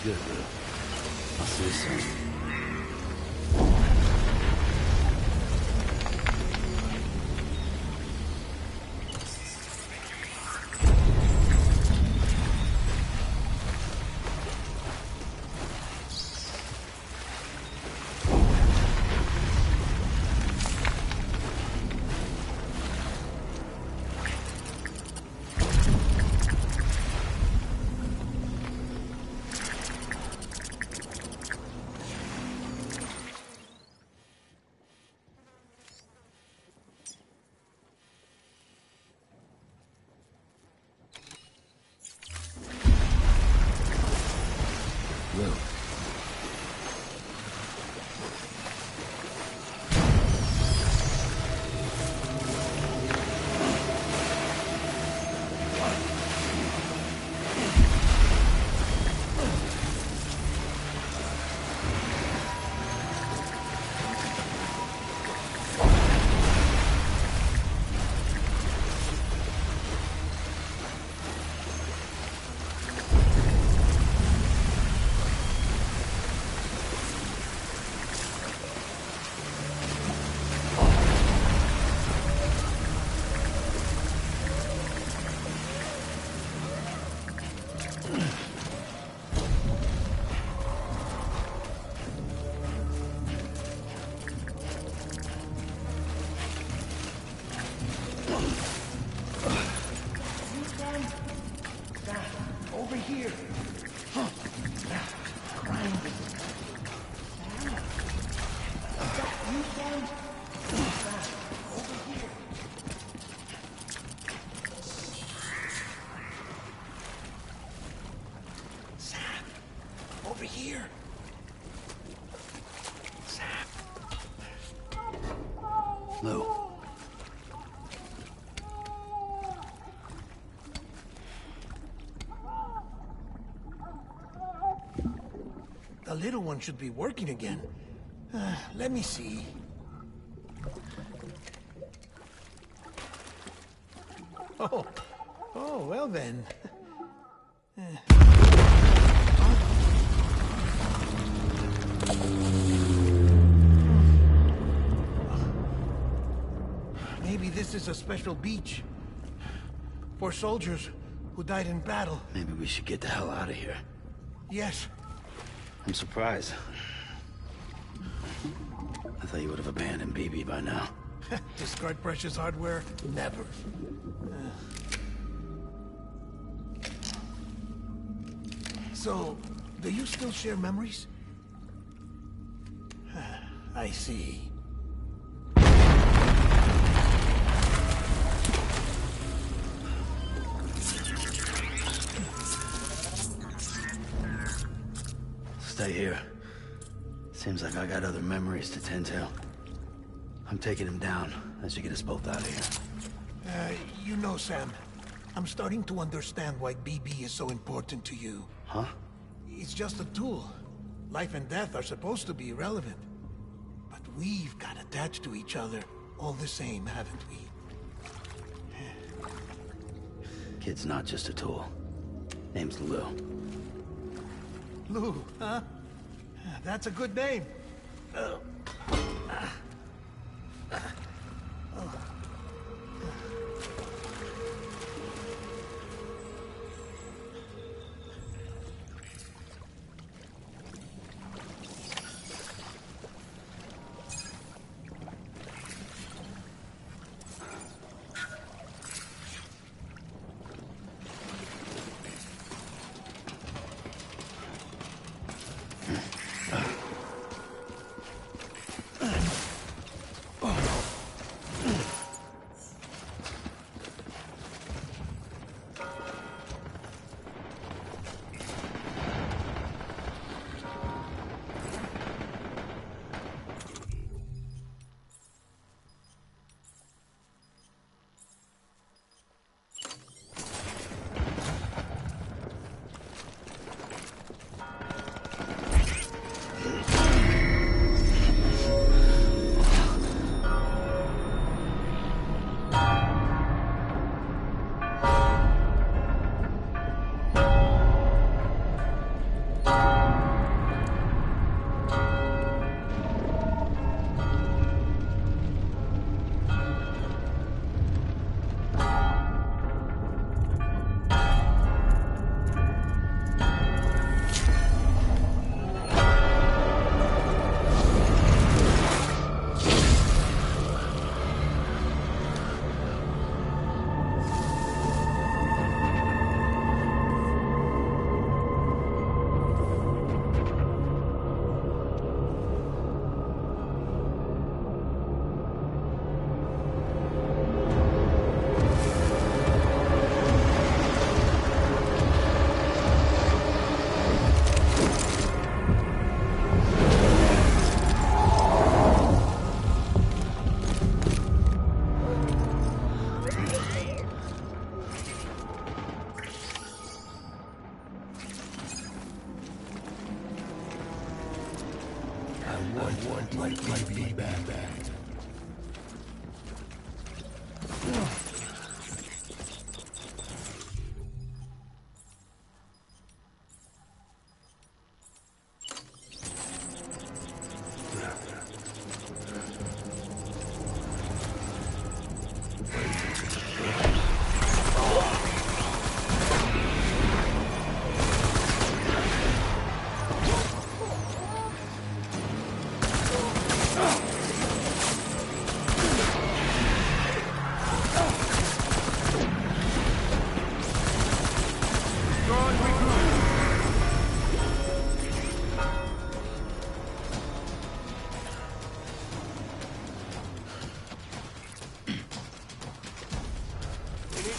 good, Lou. I'll see you soon. Lou. Over here. Huh. Grinding. Sam? Is that you, Sam? Over here. Sam. Over here. Sam. Lou. The little one should be working again. Let me see. Oh, well then. Maybe this is a special beach for soldiers who died in battle. Maybe we should get the hell out of here. Yes. I'm surprised. I thought you would have abandoned BB by now. Discard precious hardware? Never. So, do you still share memories? I see. Stay here. Seems like I got other memories to tend to. I'm taking him down as you get us both out of here. You know, Sam, I'm starting to understand why BB is so important to you. Huh? It's just a tool. Life and death are supposed to be irrelevant. But we've got attached to each other all the same, haven't we? Kid's not just a tool. Name's Lou. Lou, huh? That's a good name. might be bad.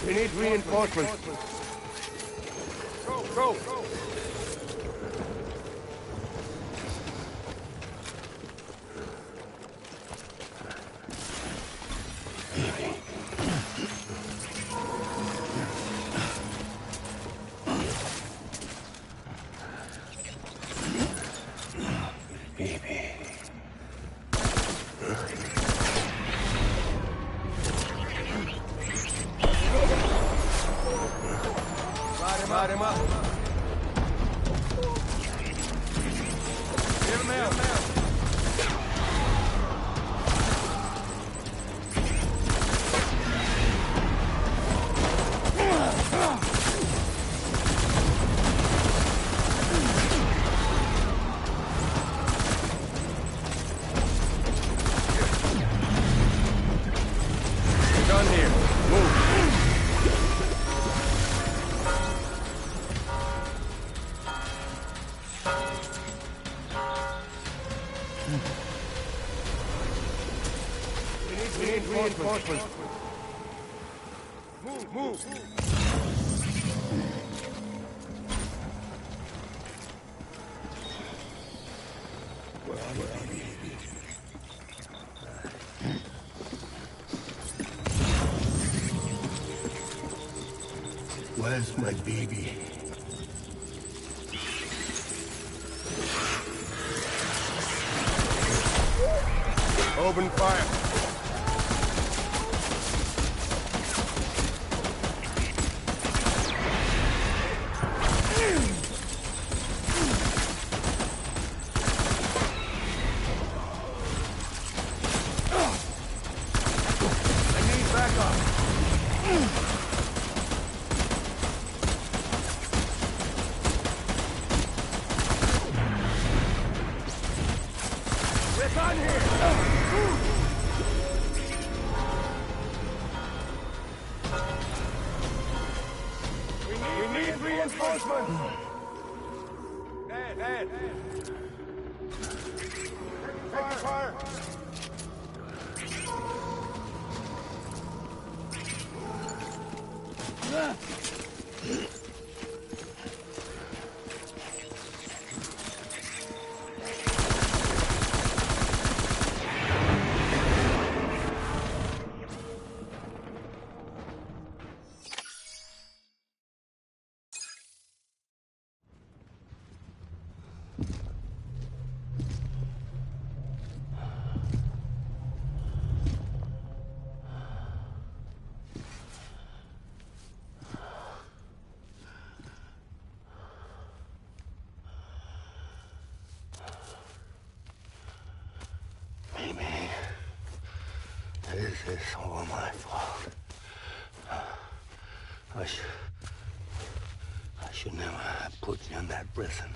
We need reinforcements. Go! Light him up. Get him out. We're done here. Move. We need reinforcements. Move. Where's my baby? Open fire. We need reinforcements! Head! Taking fire! This is all my fault. I should never have put you in that prison.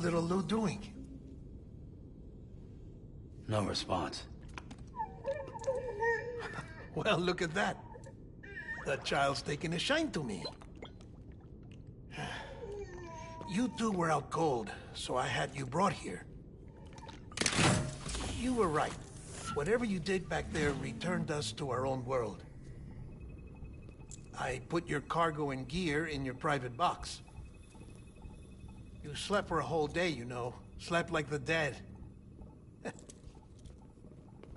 little Lou doing? No response. Well, look at that. That child's taking a shine to me. You two were out cold, so I had you brought here. You were right. Whatever you did back there returned us to our own world. I put your cargo and gear in your private box. You slept for a whole day, you know. Slept like the dead.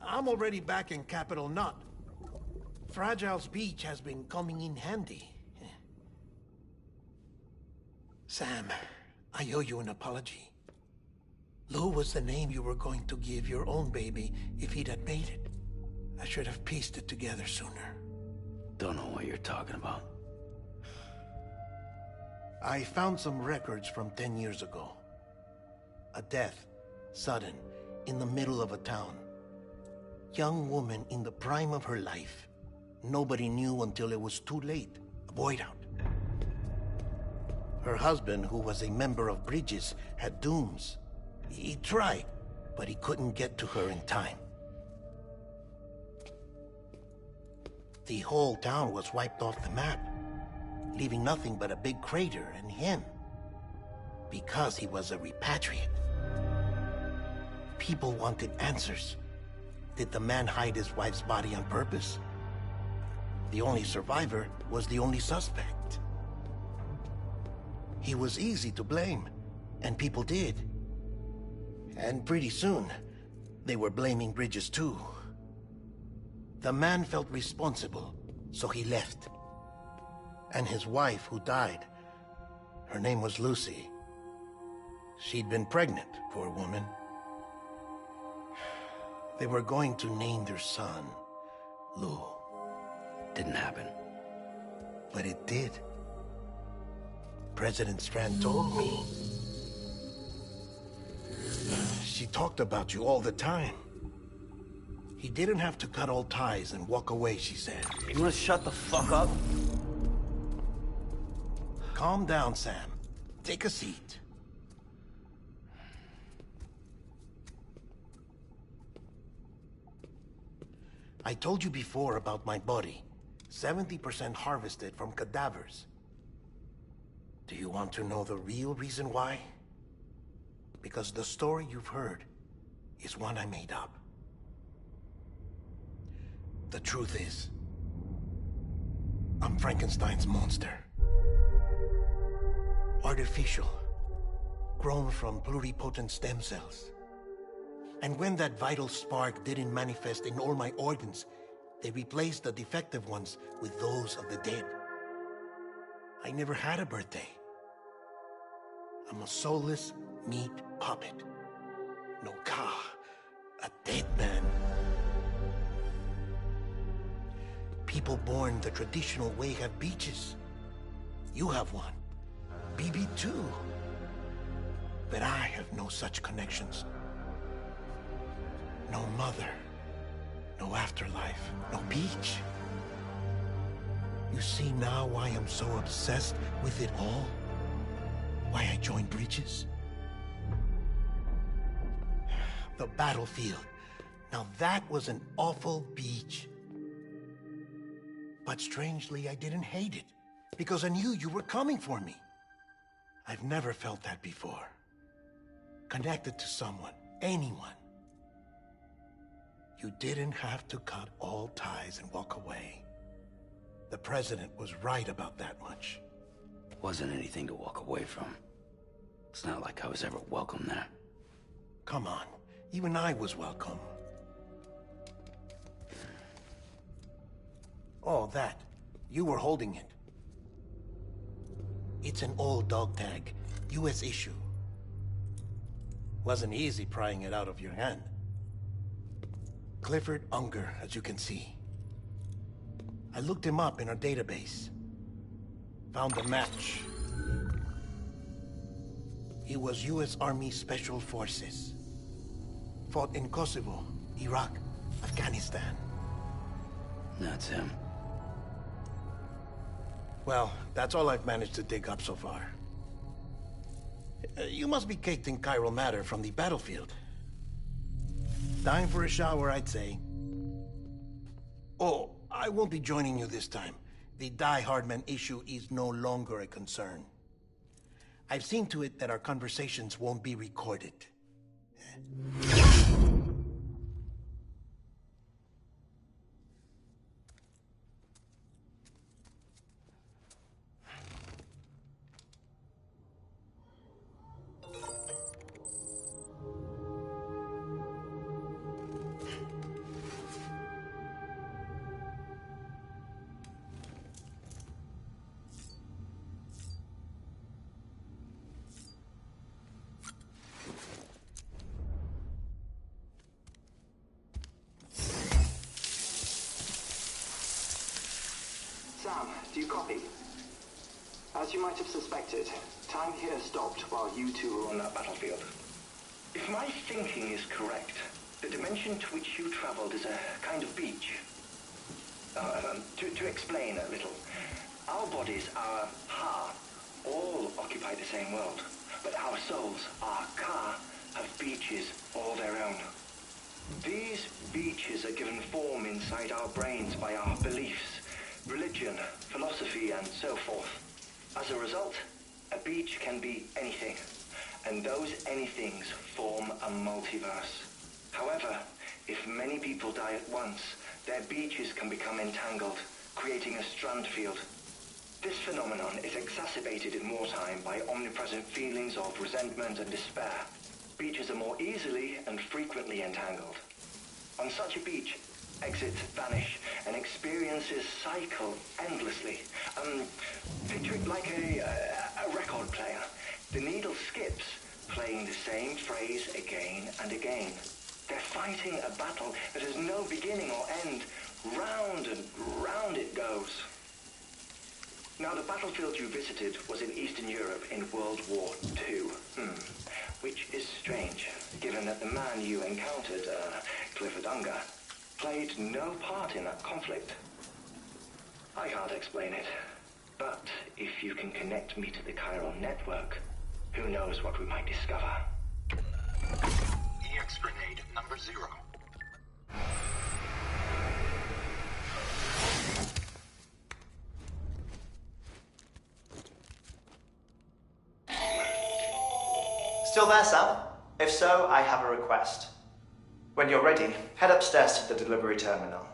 I'm already back in Capital Knot. Fragile's beach has been coming in handy. Sam, I owe you an apology. Lou was the name you were going to give your own baby if he'd had made it. I should have pieced it together sooner. Don't know what you're talking about. I found some records from 10 years ago. A death, sudden, in the middle of a town. Young woman in the prime of her life. Nobody knew until it was too late. A void out. Her husband, who was a member of Bridges, had dooms. He tried, but he couldn't get to her in time. The whole town was wiped off the map, leaving nothing but a big crater and him. Because he was a repatriate. People wanted answers. Did the man hide his wife's body on purpose? The only survivor was the only suspect. He was easy to blame, and people did. And pretty soon, they were blaming Bridges too. The man felt responsible, so he left. And his wife, who died, her name was Lucy. She'd been pregnant, poor woman. They were going to name their son Lou. Didn't happen. But it did. President Strand told me. She talked about you all the time. He didn't have to cut all ties and walk away, she said. You wanna shut the fuck up? Calm down, Sam. Take a seat. I told you before about my body. 70% harvested from cadavers. Do you want to know the real reason why? Because the story you've heard is one I made up. The truth is, I'm Frankenstein's monster. Artificial, grown from pluripotent stem cells. And when that vital spark didn't manifest in all my organs, they replaced the defective ones with those of the dead. I never had a birthday. I'm a soulless meat puppet. No ka, a dead man. People born the traditional way have beaches. You have one. BB2. But I have no such connections. No mother. No afterlife. No beach. You see now why I'm so obsessed with it all? Why I joined Bridges? The battlefield. Now that was an awful beach. But strangely, I didn't hate it. Because I knew you were coming for me. I've never felt that before. Connected to someone, anyone. You didn't have to cut all ties and walk away. The president was right about that much. Wasn't anything to walk away from. It's not like I was ever welcome there. Come on, even I was welcome. Oh, that. You were holding it. It's an old dog tag, US issue. Wasn't easy prying it out of your hand. Clifford Unger, as you can see. I looked him up in our database. Found a match. He was US Army Special Forces. Fought in Kosovo, Iraq, Afghanistan. That's him. Well, that's all I've managed to dig up so far. You must be caked in chiral matter from the battlefield. Time for a shower, I'd say. Oh, I won't be joining you this time. The Die Hardman issue is no longer a concern. I've seen to it that our conversations won't be recorded. Sam, do you copy? As you might have suspected, time here stopped while you two were on that battlefield. If my thinking is correct, the dimension to which you traveled is a kind of beach. To explain a little, our bodies, our ha, all occupy the same world, but our souls, our ka, have beaches all their own. These beaches are given form inside our brains by our beliefs, religion, philosophy, and so forth. As a result, a beach can be anything, and those anythings form a multiverse. However, if many people die at once, their beaches can become entangled, creating a strand field. This phenomenon is exacerbated in wartime by omnipresent feelings of resentment and despair. Beaches are more easily and frequently entangled. On such a beach, exits vanish and experiences cycle endlessly. Picture it like a record player. The needle skips, playing the same phrase again and again. They're fighting a battle that has no beginning or end. Round and round it goes. Now, the battlefield you visited was in Eastern Europe in World War II. Which is strange, given that the man you encountered, Clifford Unger, played no part in that conflict. I can't explain it, but if you can connect me to the chiral network, who knows what we might discover. EX grenade number 0. Still there, Sam? If so, I have a request. When you're ready, head upstairs to the delivery terminal.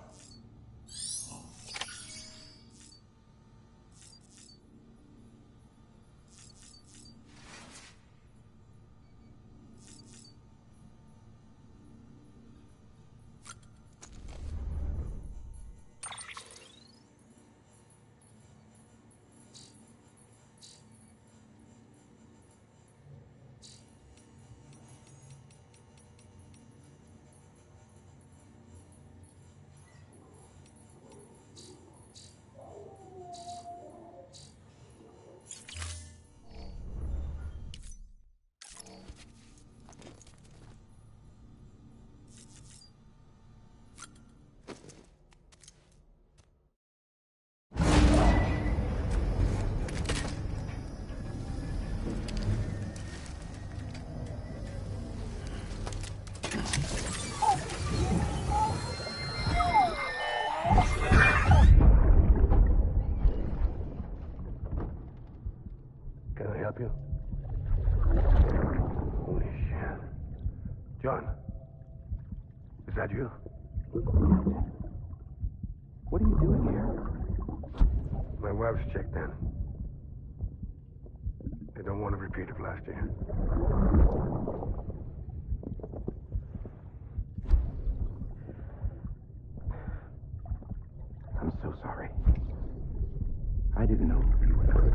Can I help you? Holy shit. John, is that you? What are you doing here? My wife's checked in. They don't want a repeat of last year. I'm so sorry. I didn't know you were coming.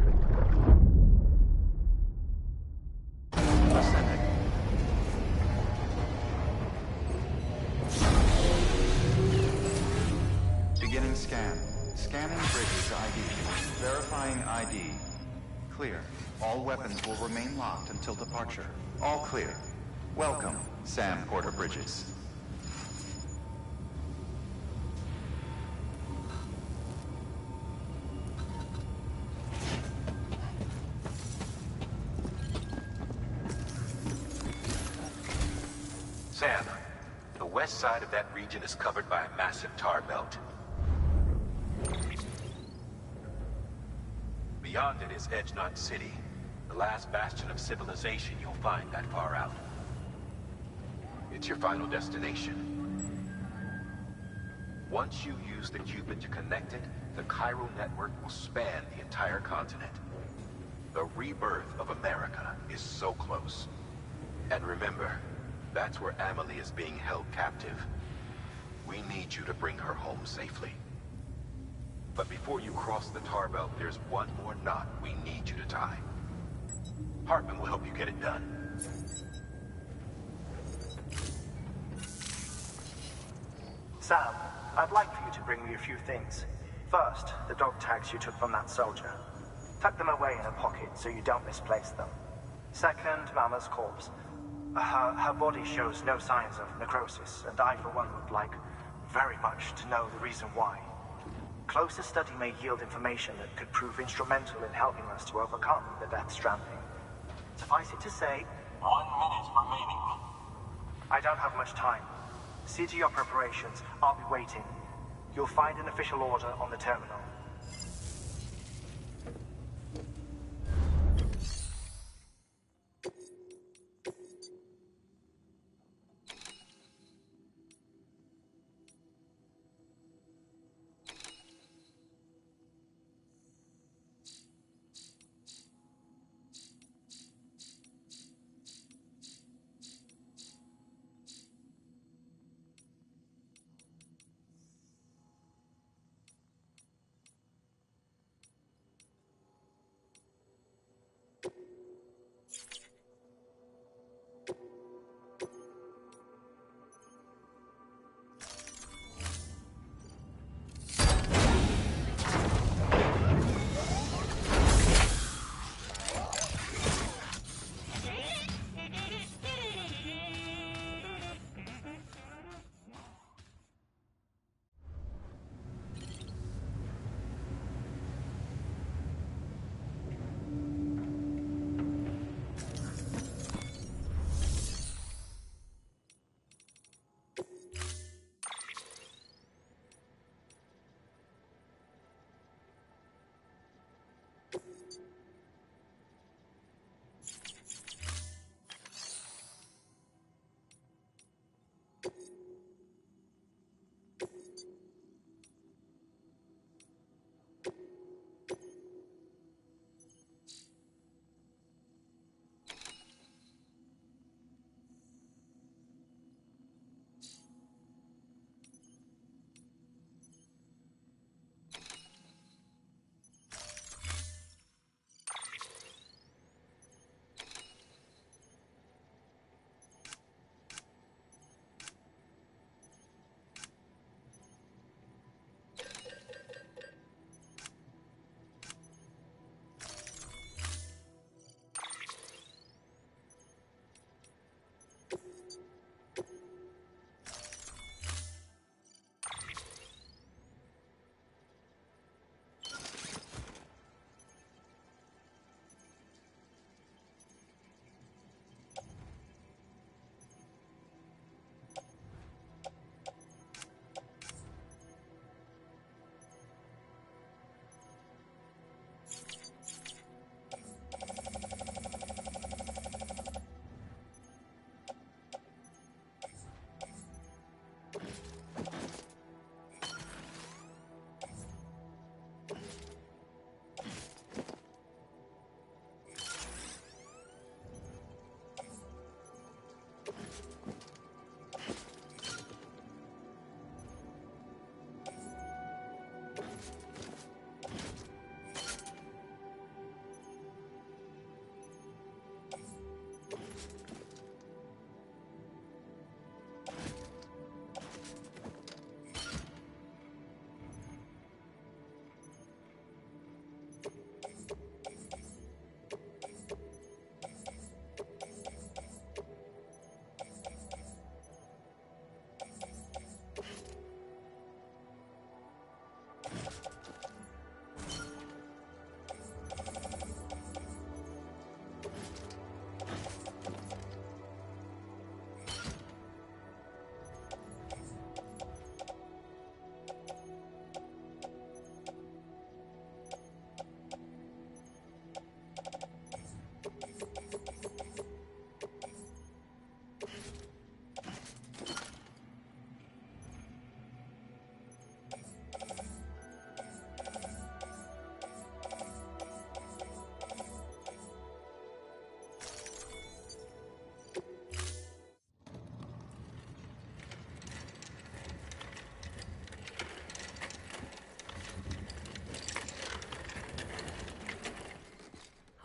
Beginning scan. Scanning Bridges ID. Verifying ID. Clear. All weapons will remain locked until departure. All clear. Welcome, Sam Porter Bridges. west side of that region is covered by a massive tar belt. Beyond it is Edgenot City, the last bastion of civilization you'll find that far out. It's your final destination. Once you use the Cupid to connect it, the Cairo network will span the entire continent. The rebirth of America is so close. And remember, that's where Amelie is being held captive. We need you to bring her home safely. But before you cross the tar belt, there's one more knot we need you to tie. Hartman will help you get it done. Sam, I'd like for you to bring me a few things. First, the dog tags you took from that soldier. Tuck them away in a pocket so you don't misplace them. Second, Mama's corpse. Her body shows no signs of necrosis, and I, for one, would like very much to know the reason why. Closer study may yield information that could prove instrumental in helping us to overcome the Death Stranding. Suffice it to say, 1 minute remaining. I don't have much time. See to your preparations. I'll be waiting. You'll find an official order on the terminal.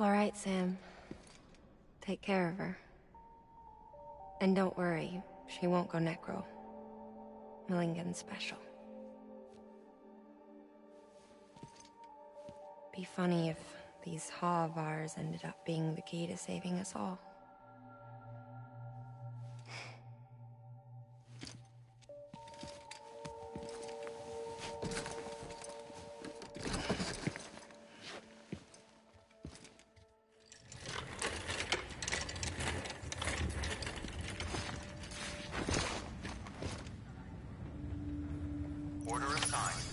All right, Sam. Take care of her. And don't worry, she won't go necro. Millingen's special. Be funny if these Ha of ours ended up being the key to saving us all. Order assigned.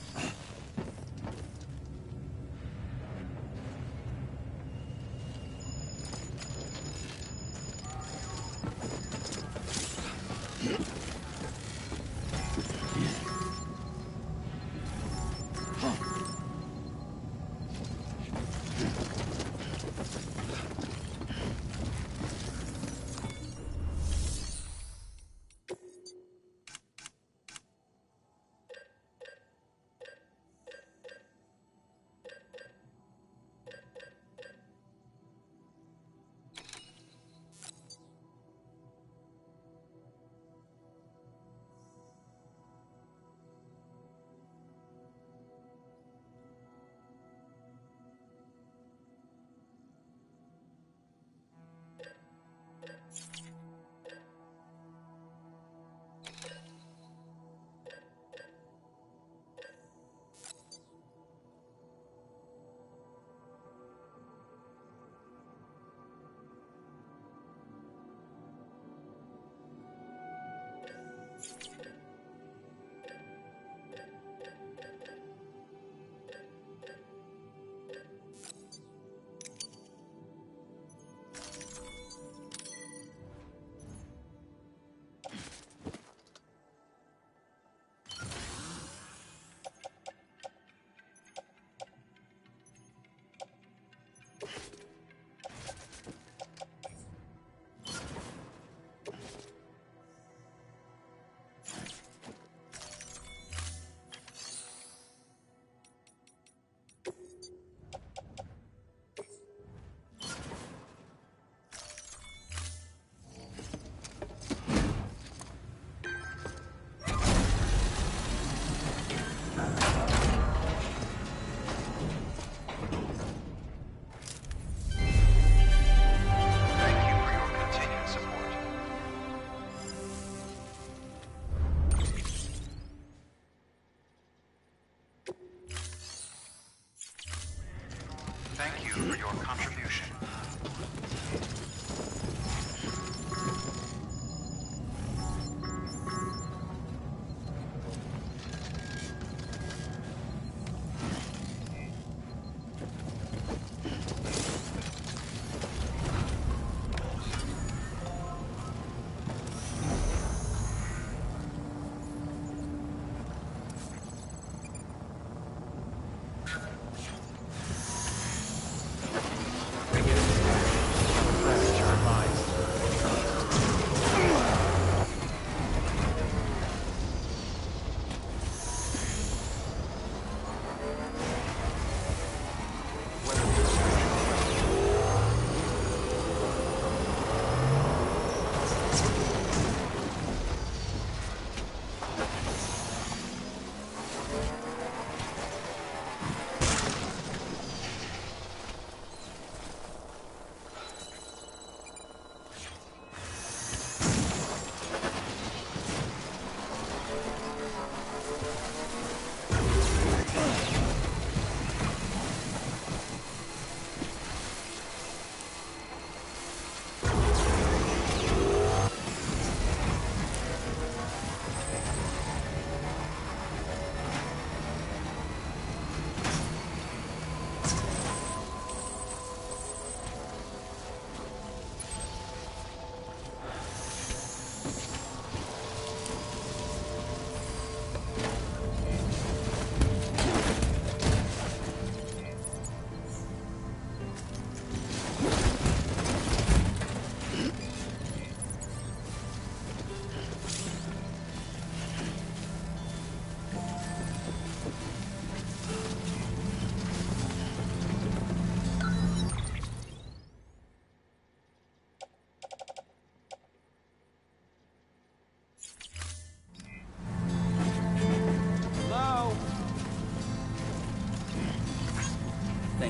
Thank you for your contribution.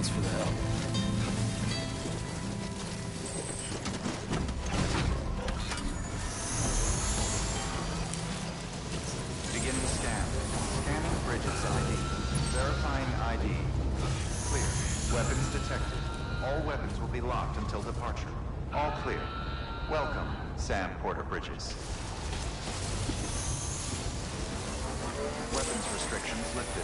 Thanks for the help. Beginning scan. Scanning bridges ID. Verifying ID. Clear. Weapons detected. All weapons will be locked until departure. All clear. Welcome, Sam Porter Bridges. Weapons restrictions lifted.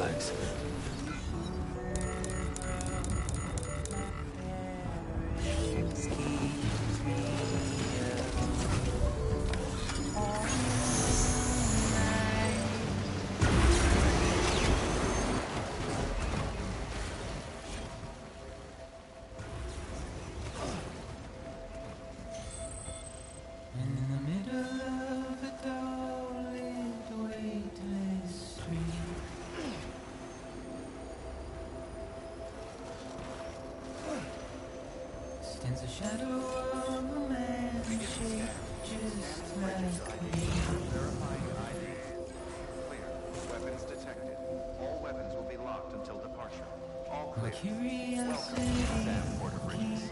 legs. Verifying ID. Clear. Weapons detected. All weapons will be locked until departure. All clear. Welcome, Sam Porter Bridges.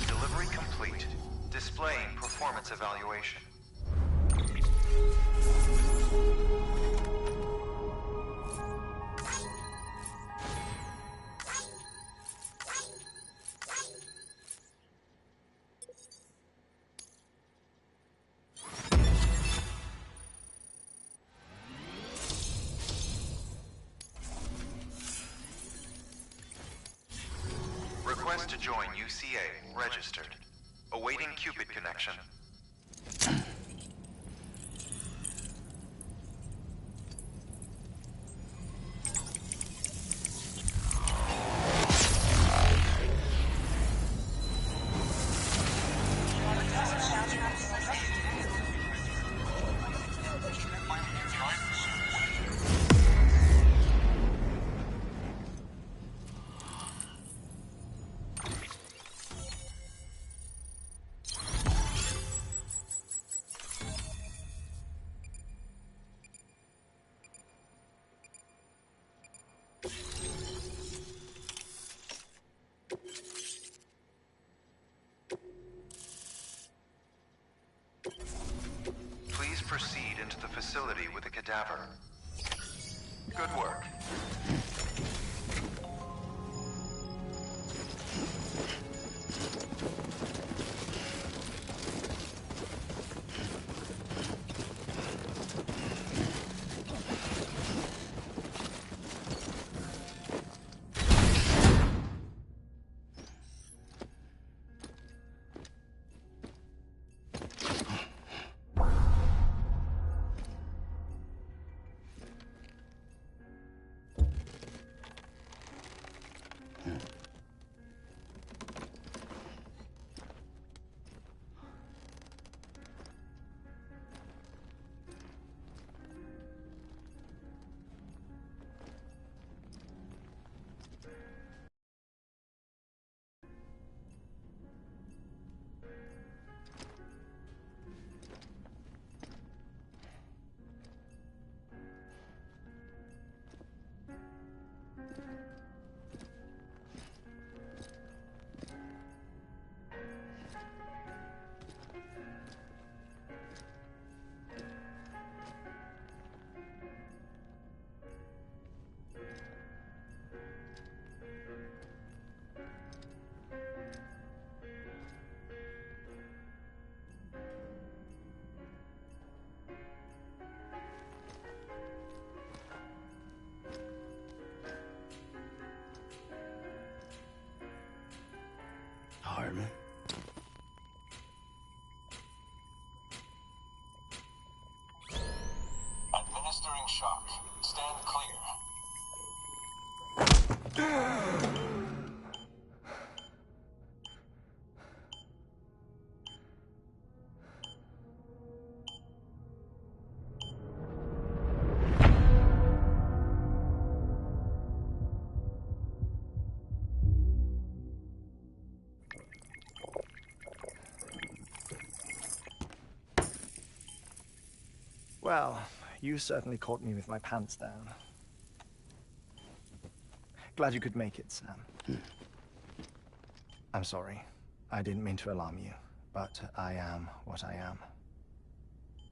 Delivery complete. Displaying performance evaluation. Request to join UCA. Registered. Awaiting Cupid connection. Please proceed into the facility with a cadaver. Good work. Hartman? Administering shock. Stand clear. Well, you certainly caught me with my pants down. Glad you could make it, Sam. I'm sorry. I didn't mean to alarm you, but I am what I am.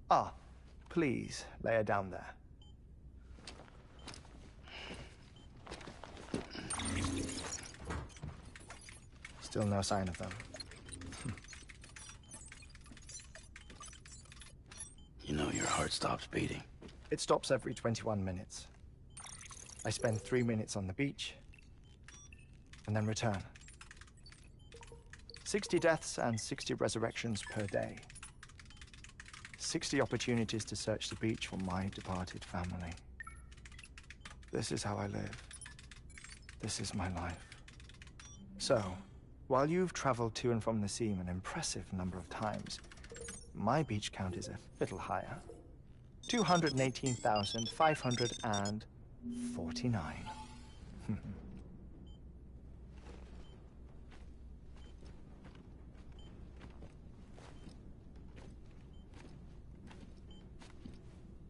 Ah, please, lay her down there. Still no sign of them. You know your heart stops beating. It stops every 21 minutes. I spend 3 minutes on the beach, and then return. 60 deaths and 60 resurrections per day. 60 opportunities to search the beach for my departed family. This is how I live. This is my life. So, while you've traveled to and from the scene an impressive number of times, my beach count is a little higher. 218,549.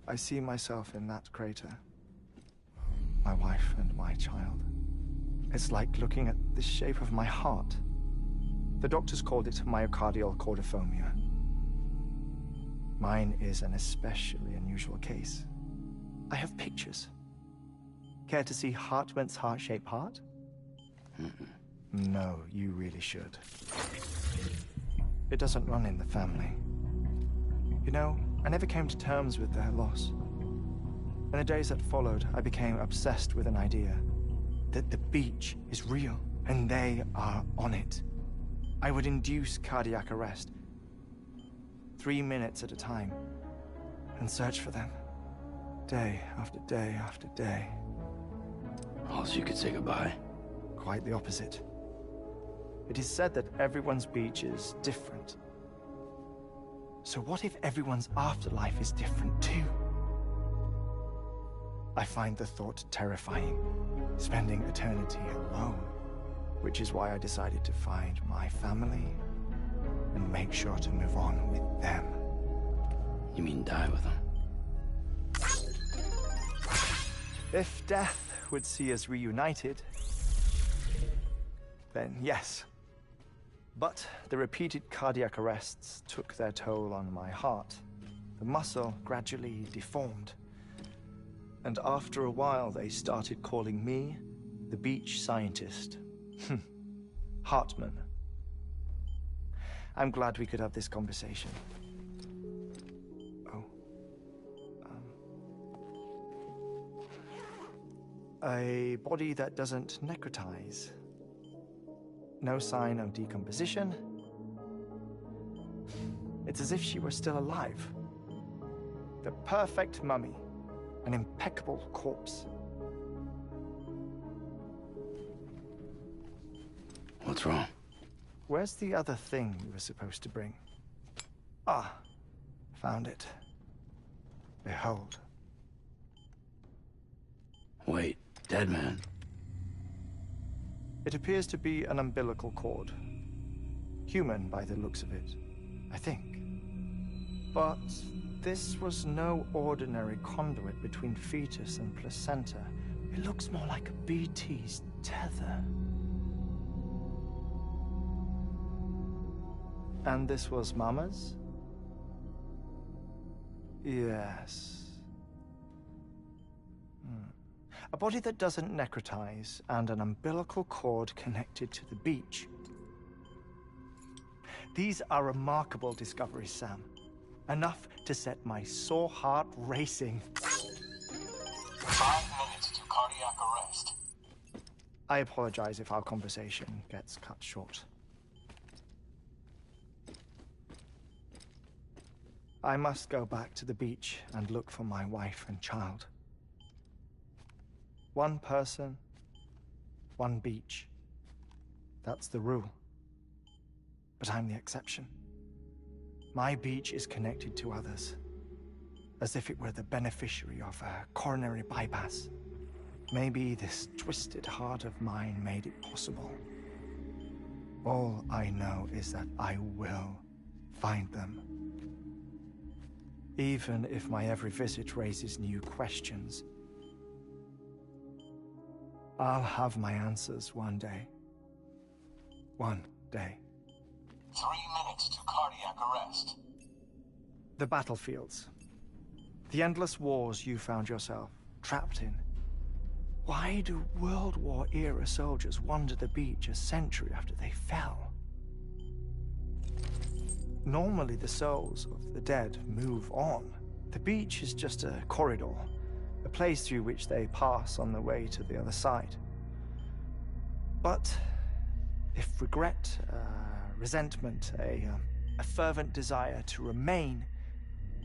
I see myself in that crater. My wife and my child. It's like looking at the shape of my heart. The doctors called it myocardial cordophobia. Mine is an especially unusual case. I have pictures. Care to see Hartman's heart-shaped heart? No, you really should. It doesn't run in the family. You know, I never came to terms with their loss. In the days that followed, I became obsessed with an idea that the beach is real, and they are on it. I would induce cardiac arrest, 3 minutes at a time, and search for them, day after day after day. All so you could say goodbye? Quite the opposite. It is said that everyone's beach is different. So what if everyone's afterlife is different too? I find the thought terrifying, spending eternity alone, which is why I decided to find my family and make sure to move on with them. You mean die with them? If death would see us reunited, then yes. But the repeated cardiac arrests took their toll on my heart. The muscle gradually deformed. And after a while, they started calling me the beach scientist. Hartman. I'm glad we could have this conversation. Oh. A body that doesn't necrotize. No sign of decomposition. It's as if she were still alive. The perfect mummy. An impeccable corpse. What's wrong? Where's the other thing you were supposed to bring? Ah, found it. Behold. Wait, dead man? It appears to be an umbilical cord. Human by the looks of it, I think. But this was no ordinary conduit between fetus and placenta. It looks more like a BT's tether. And this was Mama's? Yes. A body that doesn't necrotize and an umbilical cord connected to the beach. These are remarkable discoveries, Sam. Enough to set my sore heart racing. 5 minutes to cardiac arrest. I apologize if our conversation gets cut short. I must go back to the beach and look for my wife and child. One person, one beach. That's the rule. But I'm the exception. My beach is connected to others, as if it were the beneficiary of a coronary bypass. Maybe this twisted heart of mine made it possible. All I know is that I will find them. Even if my every visit raises new questions, I'll have my answers one day. One day. 3 minutes to cardiac arrest. The battlefields. The endless wars you found yourself trapped in. Why do World War-era soldiers wander the beach a century after they fell? Normally the souls of the dead move on. The beach is just a corridor, a place through which they pass on the way to the other side. But if regret, resentment, a fervent desire to remain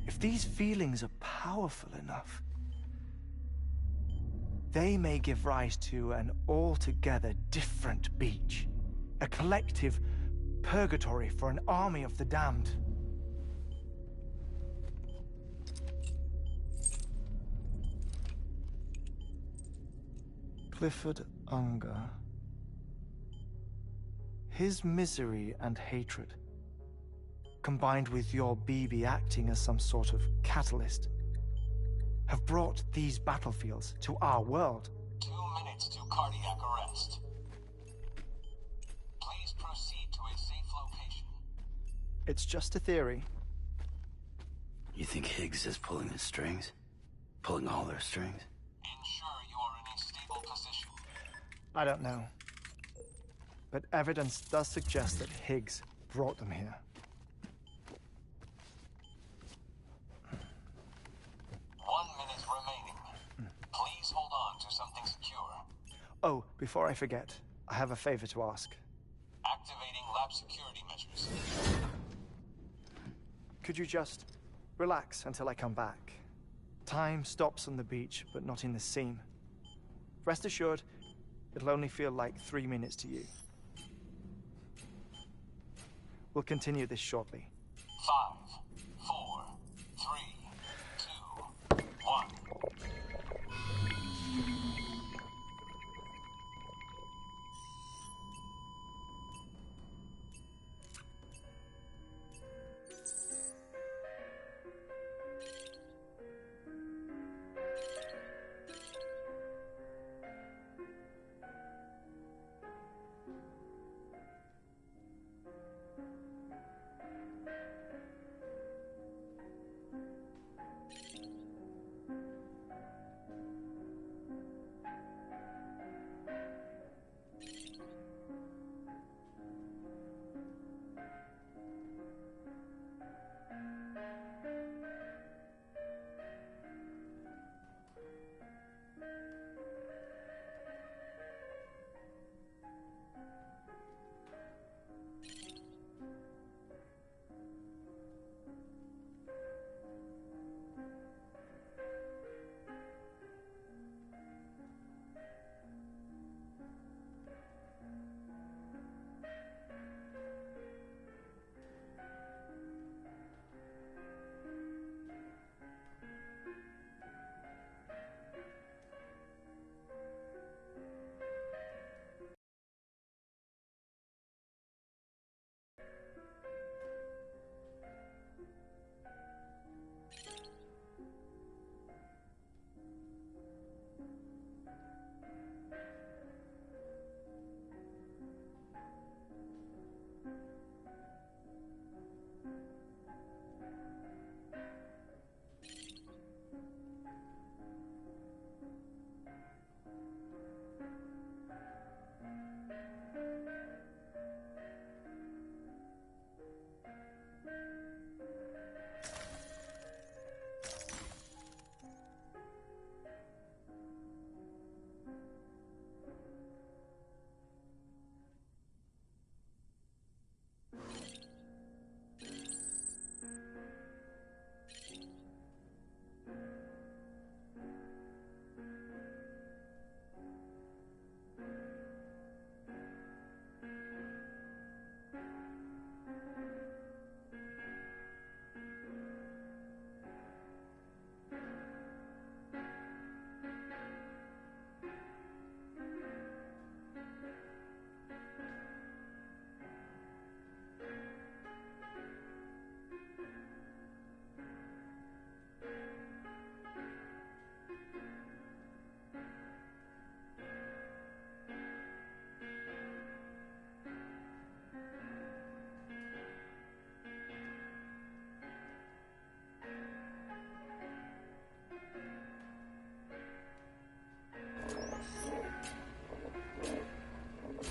If these feelings are powerful enough, they may give rise to an altogether different beach. A collective purgatory for an army of the damned. Clifford Unger. His misery and hatred, combined with your BB acting as some sort of catalyst, have brought these battlefields to our world. 2 minutes to cardiac arrest. Please proceed to a safe location. It's just a theory. You think Higgs is pulling the strings? Pulling all their strings? Ensure you are in a stable position. I don't know. But evidence does suggest that Higgs brought them here. 1 minute remaining. Please hold on to something secure. Oh, before I forget, I have a favor to ask. Activating lab security measures. Could you just relax until I come back? Time stops on the beach, but not in the scene. Rest assured, it'll only feel like 3 minutes to you. We'll continue this shortly. 5, 4, 3, 2, 1.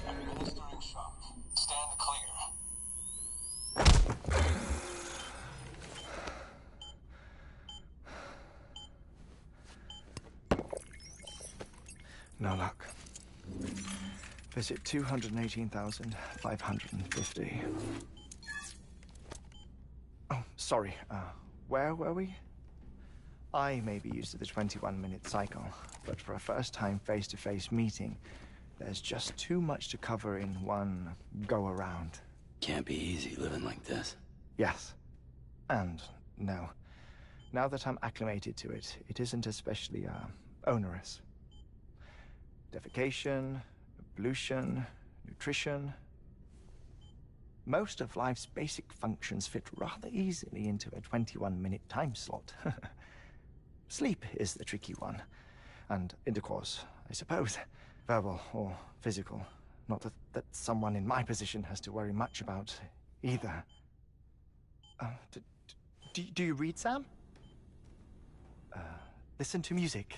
Administering shock. Stand clear. No luck. Visit 218,550. Oh, sorry. where were we? I may be used to the 21-minute cycle, but for a first-time face-to-face meeting, there's just too much to cover in one go-around. Can't be easy living like this. Yes. And no. Now that I'm acclimated to it, it isn't especially, onerous. Defecation, pollution, nutrition. Most of life's basic functions fit rather easily into a 21-minute time slot. Sleep is the tricky one. And intercourse, I suppose. Verbal or physical. Not that someone in my position has to worry much about either. Do you read, Sam? Listen to music.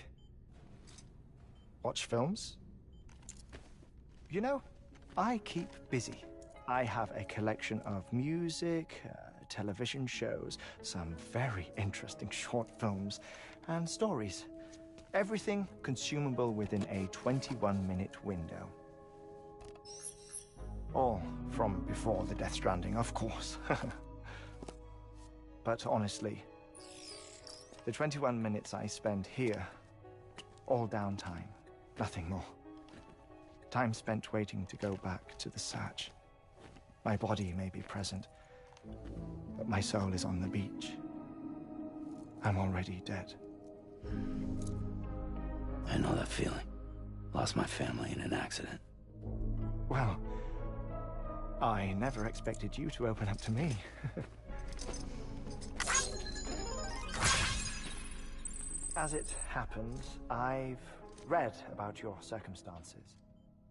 Watch films? You know, I keep busy. I have a collection of music, television shows, some very interesting short films, and stories. Everything consumable within a 21-minute window. All from before the Death Stranding, of course. But honestly, the 21 minutes I spend here, all downtime, nothing more. Time spent waiting to go back to the search. My body may be present, but my soul is on the beach. I'm already dead. I know that feeling. Lost my family in an accident. Well, I never expected you to open up to me. As it happens, I've read about your circumstances.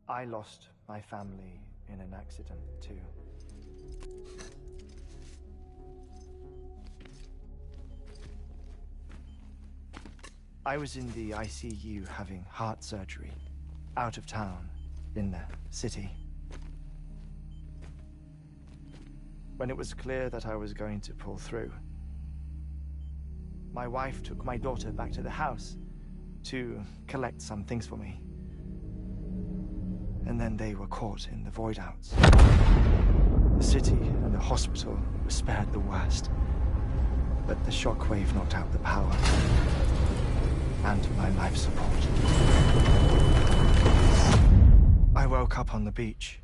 I lost my family in an accident, too. I was in the ICU having heart surgery, out of town, in the city. When it was clear that I was going to pull through, my wife took my daughter back to the house to collect some things for me. And then they were caught in the void outs. The city and the hospital were spared the worst, but the shockwave knocked out the power and my life support. I woke up on the beach.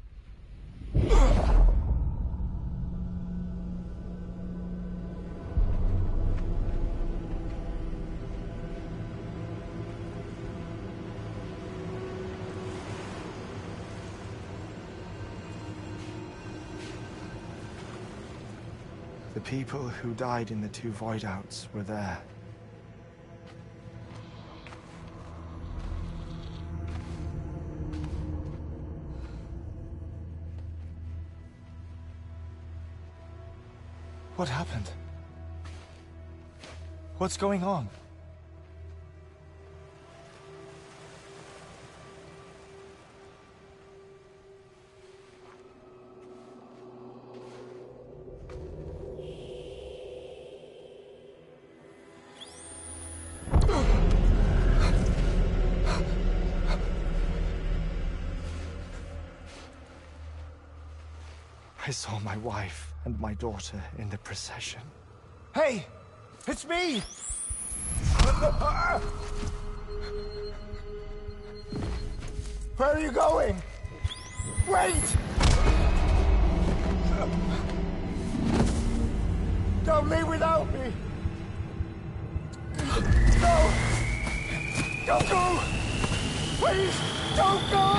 The people who died in the two void outs were there. What happened? What's going on? I saw my wife and my daughter in the procession. Hey! It's me! Where are you going? Wait! Don't leave without me! No! Don't go! Please, don't go!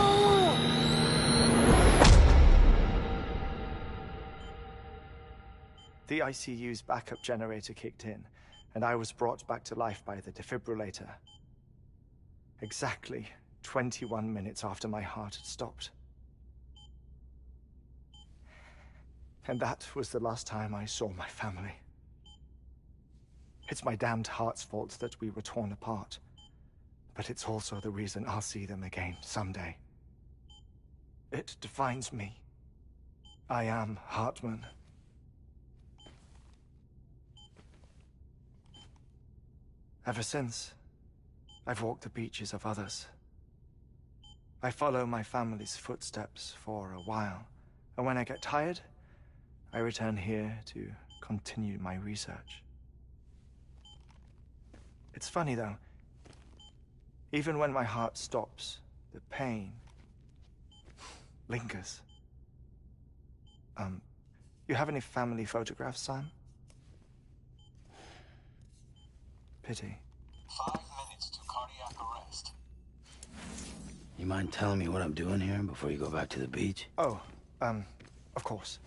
The ICU's backup generator kicked in, and I was brought back to life by the defibrillator. Exactly 21 minutes after my heart had stopped. And that was the last time I saw my family. It's my damned heart's fault that we were torn apart, but it's also the reason I'll see them again someday. It defines me. I am Hartman. Ever since, I've walked the beaches of others. I follow my family's footsteps for a while, and when I get tired, I return here to continue my research. It's funny, though. Even when my heart stops, the pain lingers. You have any family photographs, Sam? Pity. 5 minutes to cardiac arrest. You mind telling me what I'm doing here before you go back to the beach? Oh, of course.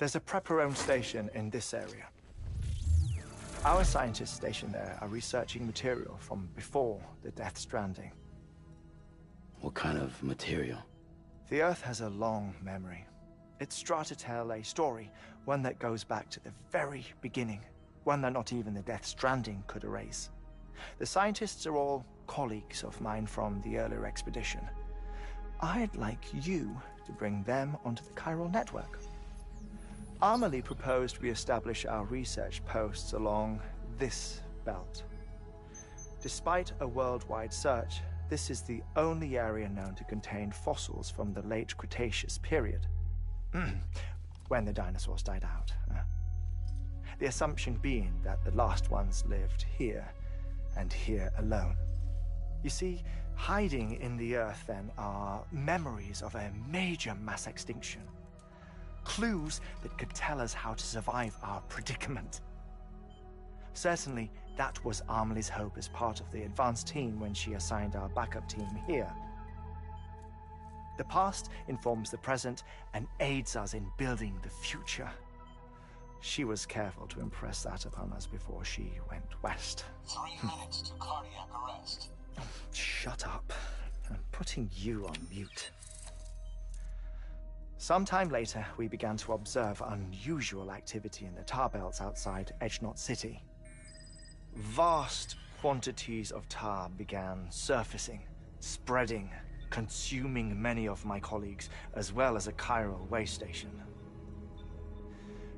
There's a prepper-owned station in this area. Our scientists stationed there are researching material from before the Death Stranding. What kind of material? The Earth has a long memory. It's trying to tell a story, one that goes back to the very beginning, one that not even the Death Stranding could erase. The scientists are all colleagues of mine from the earlier expedition. I'd like you to bring them onto the chiral network. Amelie proposed we establish our research posts along this belt. Despite a worldwide search, this is the only area known to contain fossils from the late Cretaceous period. When the dinosaurs died out. The assumption being that the last ones lived here, and here alone. You see, hiding in the Earth, then, are memories of a major mass extinction. Clues that could tell us how to survive our predicament. Certainly, that was Amelie's hope as part of the advanced team when she assigned our backup team here. The past informs the present and aids us in building the future. She was careful to impress that upon us before she went west. 3 minutes to cardiac arrest. Shut up. I'm putting you on mute. Sometime later, we began to observe unusual activity in the tar belts outside Edgenot City. Vast quantities of tar began surfacing, spreading, consuming many of my colleagues, as well as a chiral way station.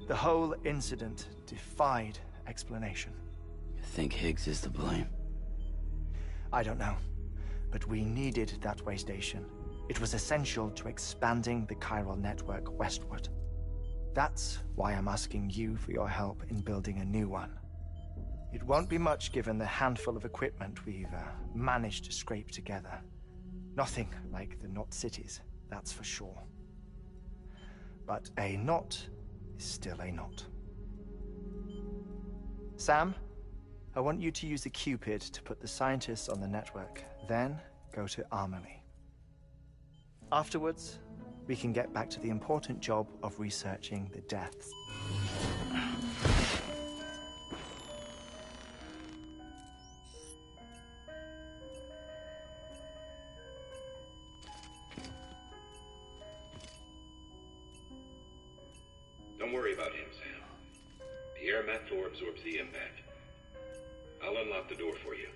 The whole incident defied explanation. You think Higgs is to blame? I don't know, but we needed that way station. It was essential to expanding the chiral network westward. That's why I'm asking you for your help in building a new one. It won't be much given the handful of equipment we've managed to scrape together. Nothing like the knot cities, that's for sure. But a knot is still a knot. Sam, I want you to use the Cupid to put the scientists on the network, then go to Amelie. Afterwards, we can get back to the important job of researching the deaths. Don't worry about him, Sam. The air mat floor absorbs the impact. I'll unlock the door for you.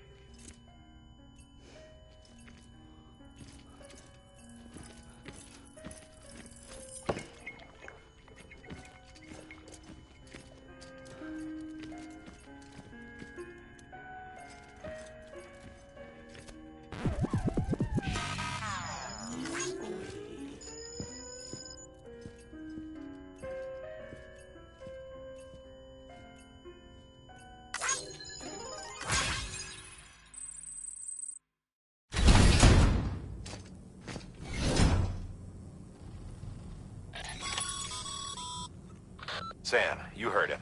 Sam, you heard him.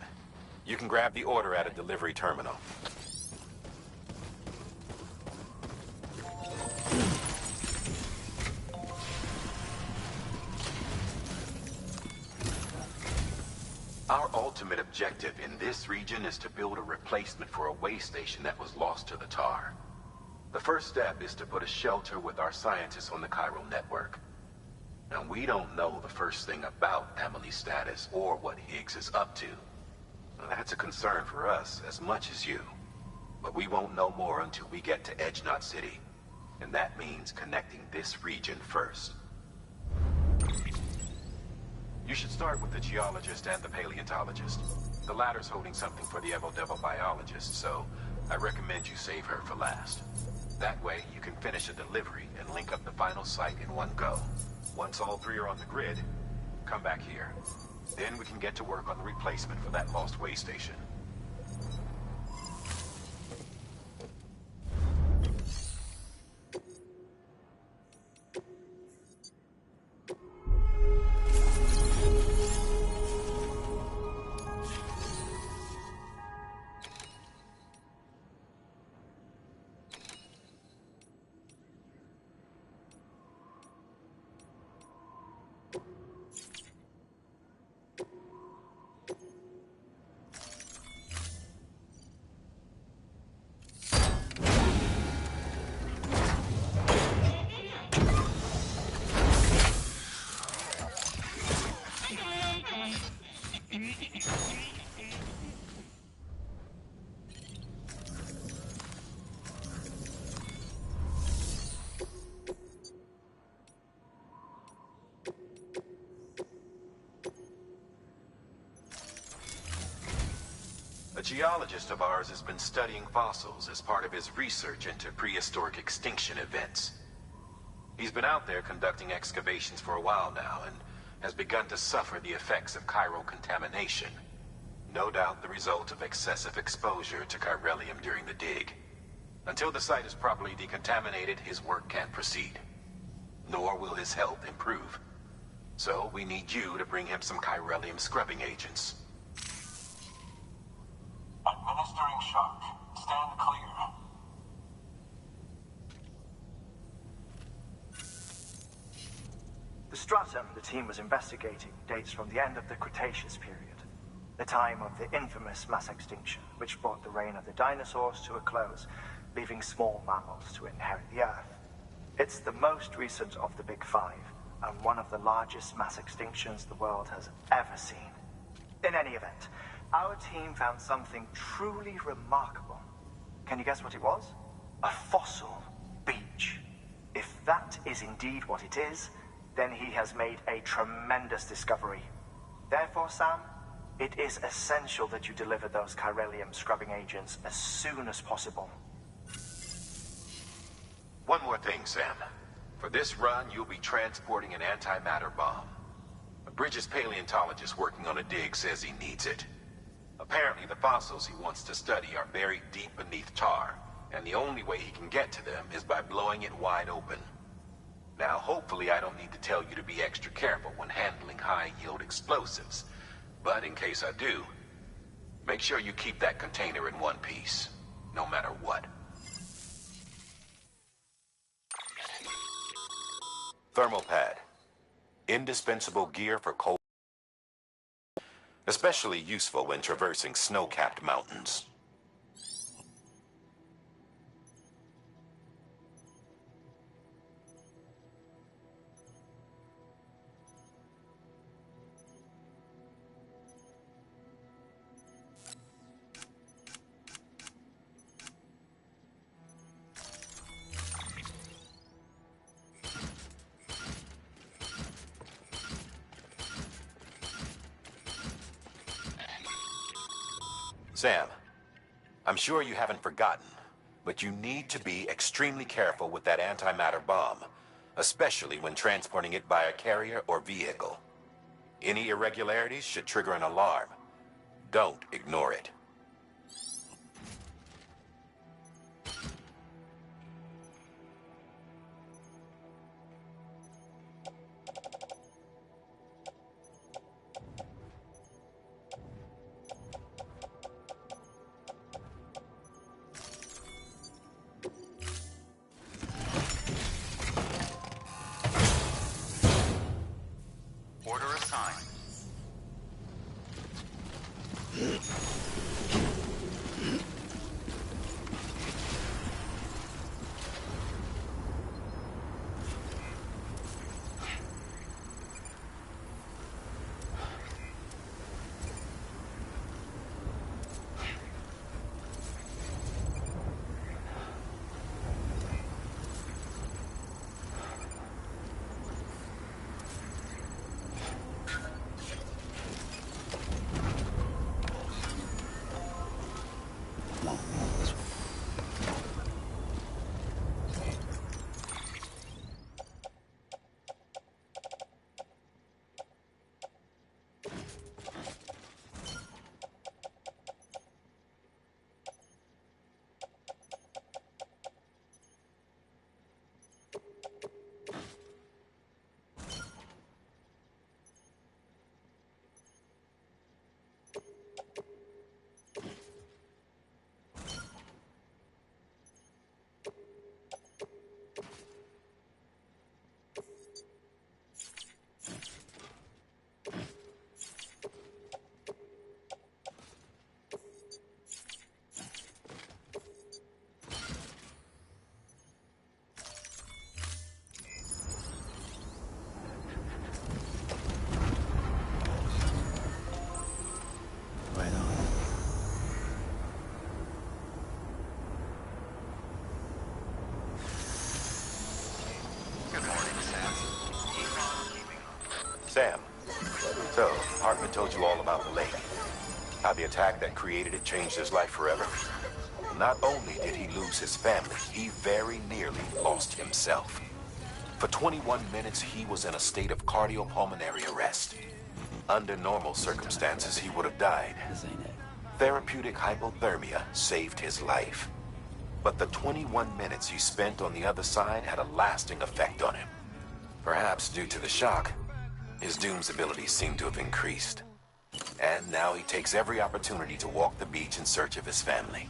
You can grab the order at a delivery terminal. Our ultimate objective in this region is to build a replacement for a way station that was lost to the tar. The first step is to put a shelter with our scientists on the chiral network. Now, we don't know the first thing about Amelie's status or what Higgs is up to. Now, that's a concern for us as much as you. But we won't know more until we get to Edgenot City. And that means connecting this region first. You should start with the geologist and the paleontologist. The latter's holding something for the Evo-Devo biologist, so I recommend you save her for last. That way, you can finish a delivery and link up the final site in one go. Once all three are on the grid, come back here. Then we can get to work on the replacement for that lost way station. A geologist of ours has been studying fossils as part of his research into prehistoric extinction events. He's been out there conducting excavations for a while now and has begun to suffer the effects of chiral contamination. No doubt the result of excessive exposure to chiralium during the dig. Until the site is properly decontaminated, his work can't proceed. Nor will his health improve. So we need you to bring him some chiralium scrubbing agents. Administering shock. Stand clear. The stratum the team was investigating dates from the end of the Cretaceous period, the time of the infamous mass extinction, which brought the reign of the dinosaurs to a close, leaving small mammals to inherit the Earth. It's the most recent of the Big Five, and one of the largest mass extinctions the world has ever seen. In any event, our team found something truly remarkable. Can you guess what it was? A fossil beach. If that is indeed what it is, then he has made a tremendous discovery. Therefore, Sam, it is essential that you deliver those chiralium scrubbing agents as soon as possible. One more thing, Sam. For this run, you'll be transporting an antimatter bomb. A Bridges paleontologist working on a dig says he needs it. Apparently, the fossils he wants to study are buried deep beneath tar, and the only way he can get to them is by blowing it wide open. Now, hopefully I don't need to tell you to be extra careful when handling high-yield explosives, but in case I do, make sure you keep that container in one piece, no matter what. Thermal pad. Indispensable gear for cold, especially useful when traversing snow-capped mountains. Sam, I'm sure you haven't forgotten, but you need to be extremely careful with that antimatter bomb, especially when transporting it by a carrier or vehicle. Any irregularities should trigger an alarm. Don't ignore it. Order assigned. Sam, so Hartman told you all about the lake. How the attack that created it changed his life forever. Not only did he lose his family, he very nearly lost himself. For 21 minutes, he was in a state of cardiopulmonary arrest. Under normal circumstances, he would have died. This ain't it. Therapeutic hypothermia saved his life. But the 21 minutes he spent on the other side had a lasting effect on him. Perhaps due to the shock, his Doom's abilities seem to have increased. And now he takes every opportunity to walk the beach in search of his family.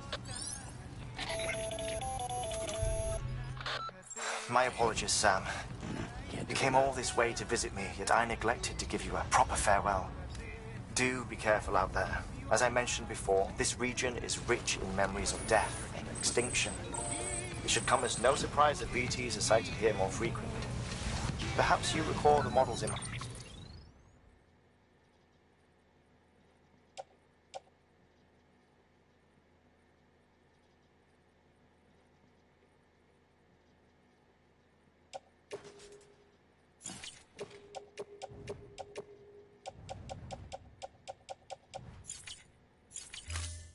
My apologies, Sam. You came all this way to visit me, yet I neglected to give you a proper farewell. Do be careful out there. As I mentioned before, this region is rich in memories of death and extinction. It should come as no surprise that BTs are sighted here more frequently. Perhaps you recall the models in...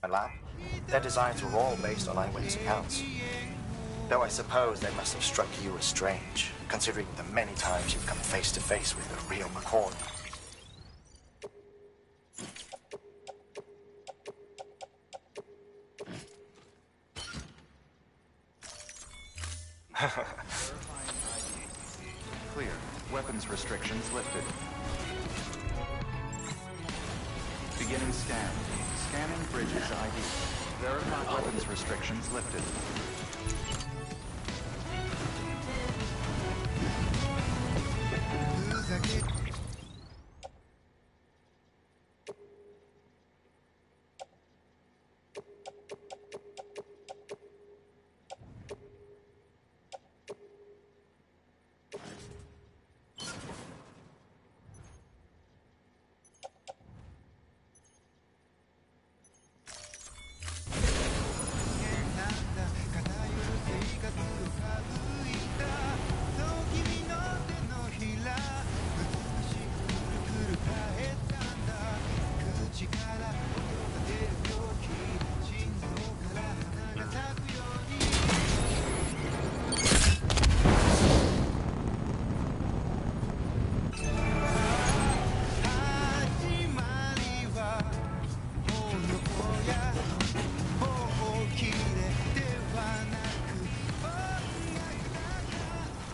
my lab. Their designs were all based on eyewitness accounts. Though I suppose they must have struck you as strange, considering the many times you've come face to face with a real McCoy. Clear. Weapons restrictions lifted. Beginning scan. Scanning bridges ID. Verify weapons restrictions lifted.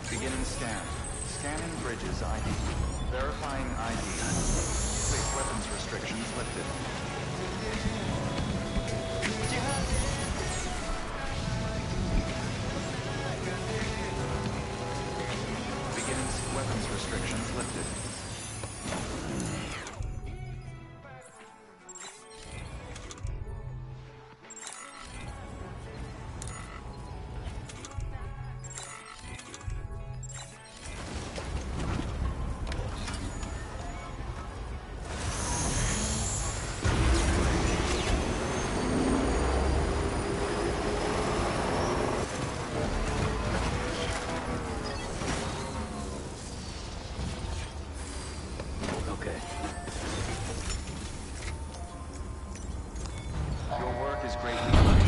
Beginning scan. Scanning bridges ID. Verifying ID. Clear. Weapons restrictions lifted. Beginning weapons restrictions lifted. Your work is greatly appreciated.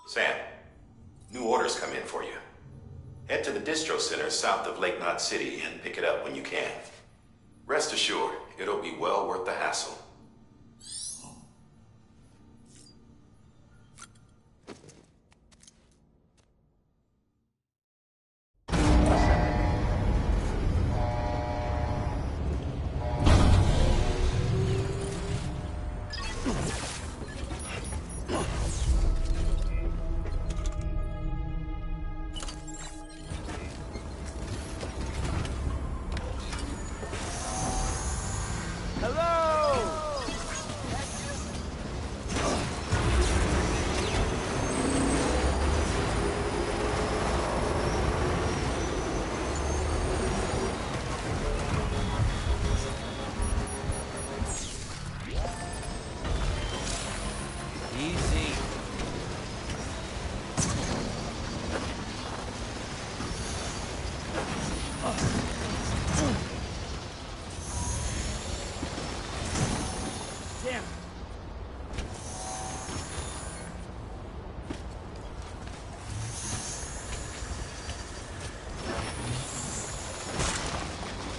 Sam, new orders come in for you. Head to the distro center south of Lake Knot City and pick it up when you can. Rest assured, it'll be well worth the hassle. Hello! Damn.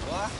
What?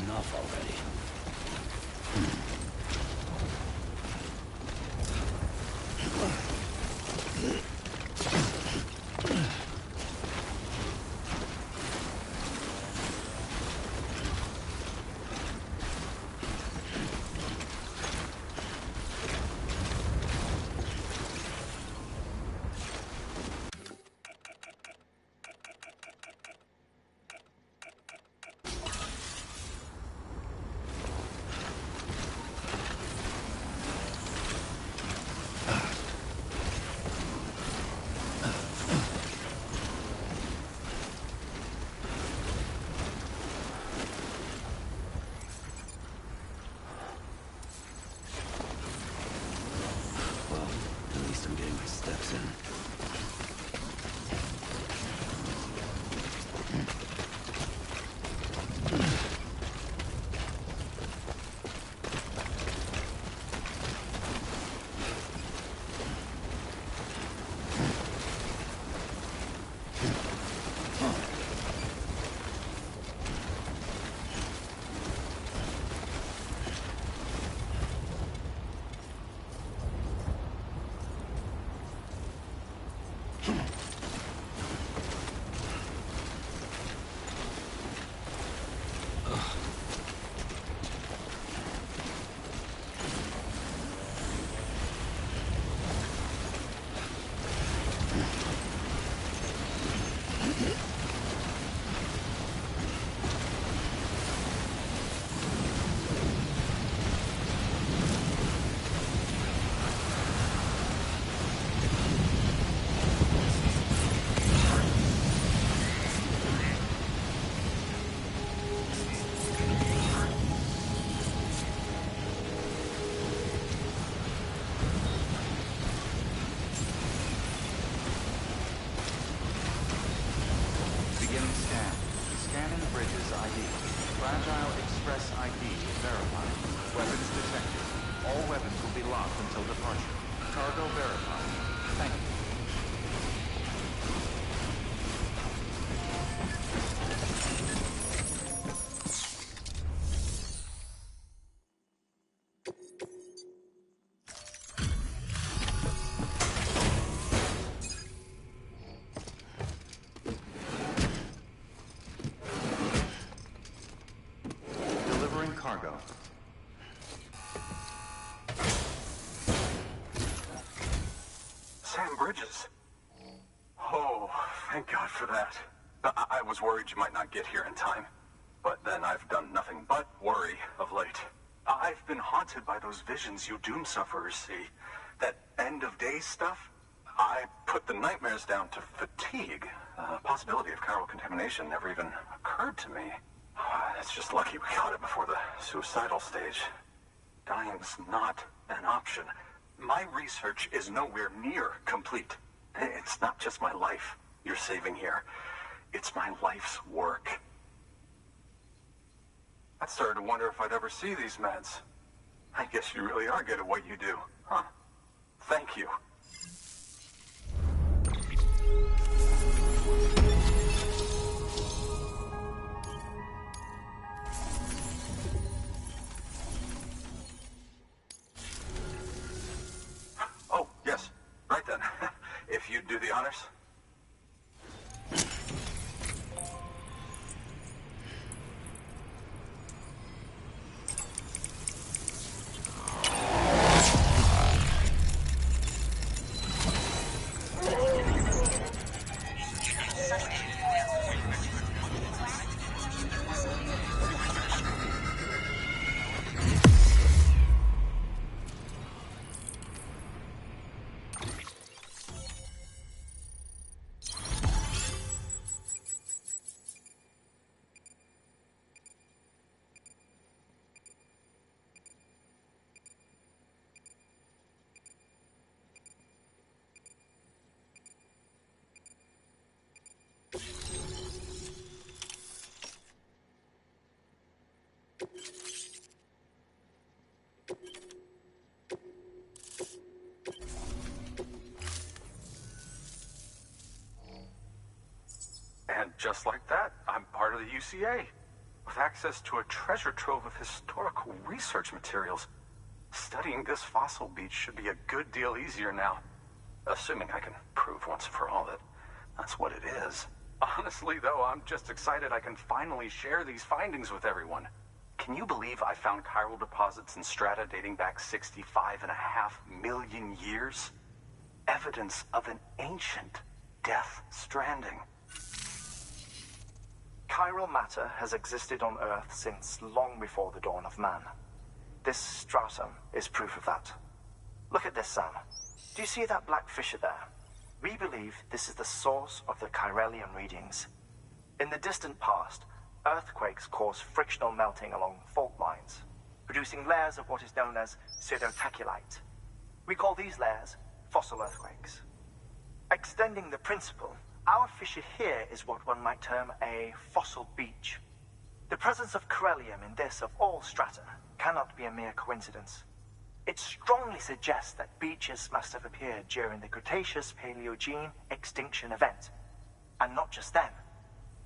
enough already. Cargo. Sam Bridges. Oh, thank God for that. I was worried you might not get here in time. But then I've done nothing but worry of late. I've been haunted by those visions you doom sufferers see. That end of days stuff. I put the nightmares down to fatigue. The possibility of chiral contamination never even occurred to me. It's just lucky we caught it before the suicidal stage. Dying's not an option. My research is nowhere near complete. It's not just my life you're saving here. It's my life's work. I started to wonder if I'd ever see these meds. I guess you really are good at what you do, huh? Thank you. Oh, yes. Right then. If you'd do the honors. And just like that, I'm part of the UCA. with access to a treasure trove of historical research materials. Studying this fossil beach should be a good deal easier now. Assuming I can prove once and for all that that's what it is. Honestly, though, I'm just excited I can finally share these findings with everyone. Can you believe I found chiral deposits in strata dating back 65.5 million years? Evidence of an ancient death stranding. Chiral matter has existed on Earth since long before the dawn of man. This stratum is proof of that. Look at this, Sam. Do you see that black fissure there? We believe this is the source of the Chiralian readings. In the distant past, earthquakes cause frictional melting along fault lines, producing layers of what is known as pseudotaculite. We call these layers fossil earthquakes. Extending the principle, our fissure here is what one might term a fossil beach. The presence of Chiralium in this of all strata cannot be a mere coincidence. It strongly suggests that beaches must have appeared during the Cretaceous-Paleogene extinction event. And not just then.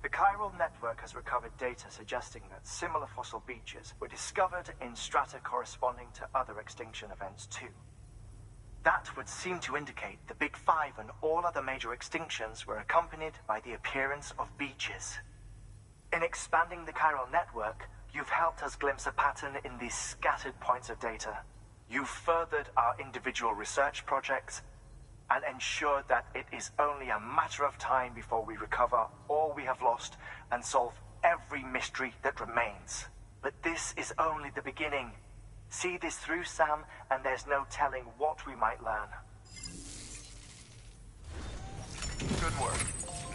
The chiral network has recovered data suggesting that similar fossil beaches were discovered in strata corresponding to other extinction events too. That would seem to indicate the Big Five and all other major extinctions were accompanied by the appearance of beaches. In expanding the chiral network, you've helped us glimpse a pattern in these scattered points of data. You've furthered our individual research projects and ensured that it is only a matter of time before we recover all we have lost and solve every mystery that remains. But this is only the beginning. See this through, Sam, and there's no telling what we might learn. Good work.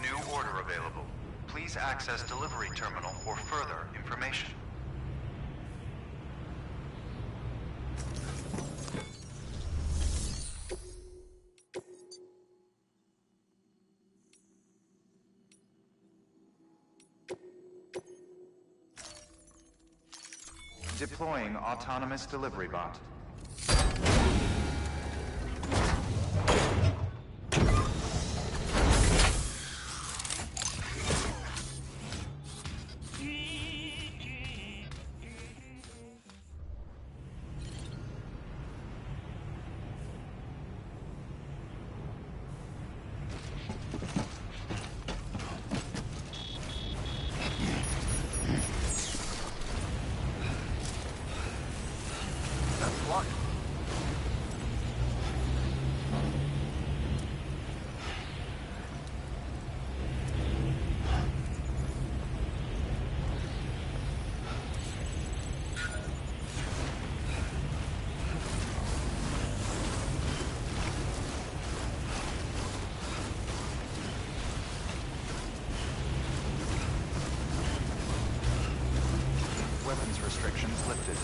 New order available. Please access delivery terminal for further information. Deploying autonomous delivery bot. Weapons restrictions lifted.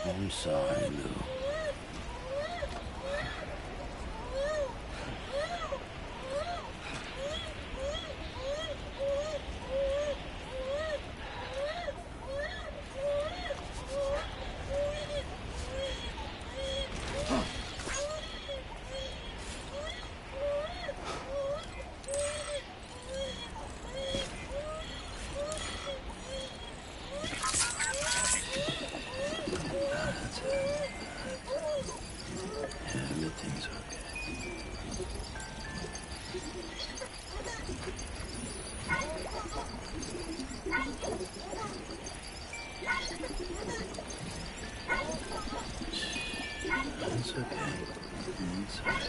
I'm sorry, Lou. That's it. Everything's okay. It's okay. It's okay.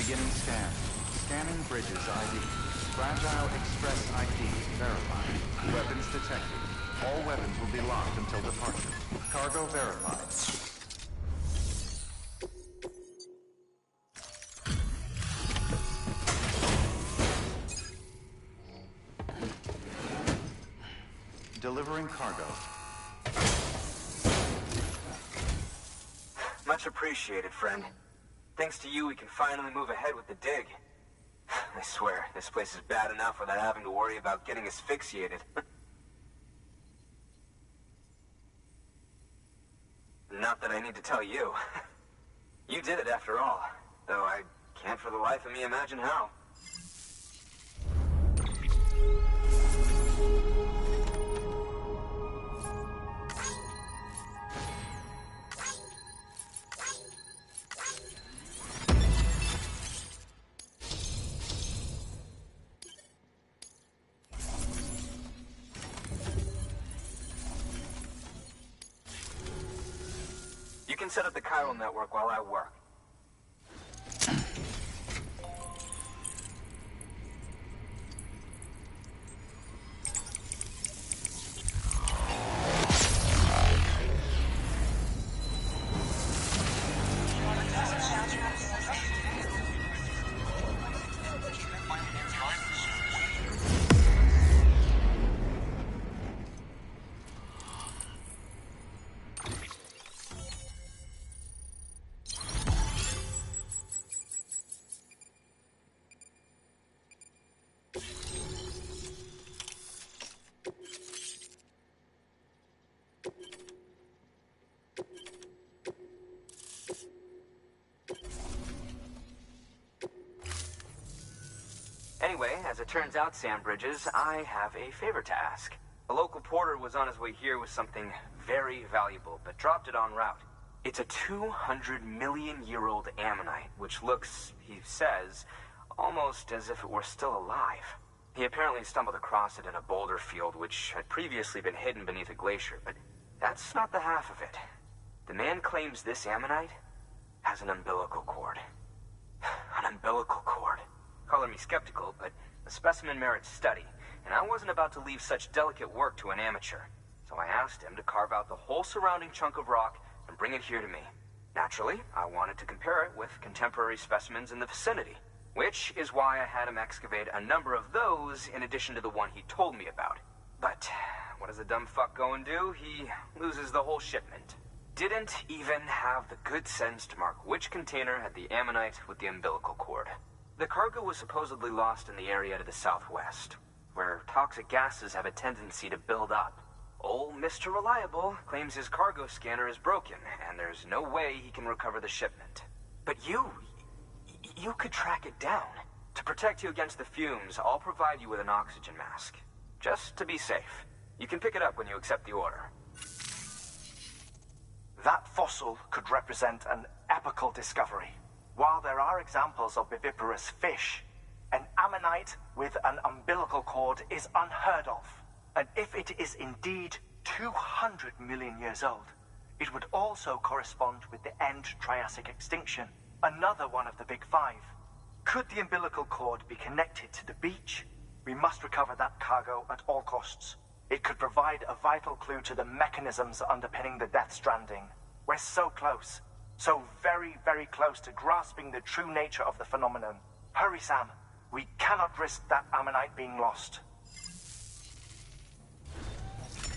Beginning scan. Scanning bridges ID. Fragile Express ID verified. Weapons detected. All weapons will be locked until departure. Cargo verified. Delivering cargo. Much appreciated, friend. Thanks to you, we can finally move ahead with the dig. I swear, this place is bad enough without having to worry about getting asphyxiated. Not that I need to tell you. You did it after all, though I can't for the life of me imagine how. You can set up the chiral network while I work. Anyway, as it turns out, Sam Bridges, I have a favor to ask. A local porter was on his way here with something very valuable, but dropped it en route. It's a 200-million-year-old ammonite, which looks, he says, almost as if it were still alive. He apparently stumbled across it in a boulder field which had previously been hidden beneath a glacier, but that's not the half of it. The man claims this ammonite has an umbilical cord. An umbilical cord. Color me skeptical, but the specimen merits study, and I wasn't about to leave such delicate work to an amateur. So I asked him to carve out the whole surrounding chunk of rock and bring it here to me. Naturally, I wanted to compare it with contemporary specimens in the vicinity, which is why I had him excavate a number of those in addition to the one he told me about. But what does the dumb fuck go and do? He loses the whole shipment. Didn't even have the good sense to mark which container had the ammonite with the umbilical cord. The cargo was supposedly lost in the area to the southwest, where toxic gases have a tendency to build up. Old Mr. Reliable claims his cargo scanner is broken, and there's no way he can recover the shipment. But you could track it down. To protect you against the fumes, I'll provide you with an oxygen mask. Just to be safe. You can pick it up when you accept the order. That fossil could represent an epochal discovery. While there are examples of viviparous fish, an ammonite with an umbilical cord is unheard of. And if it is indeed 200 million years old, it would also correspond with the end Triassic extinction, another one of the big five. Could the umbilical cord be connected to the beach? We must recover that cargo at all costs. It could provide a vital clue to the mechanisms underpinning the Death Stranding. We're so close. So very, very close to grasping the true nature of the phenomenon. Hurry, Sam. We cannot risk that ammonite being lost.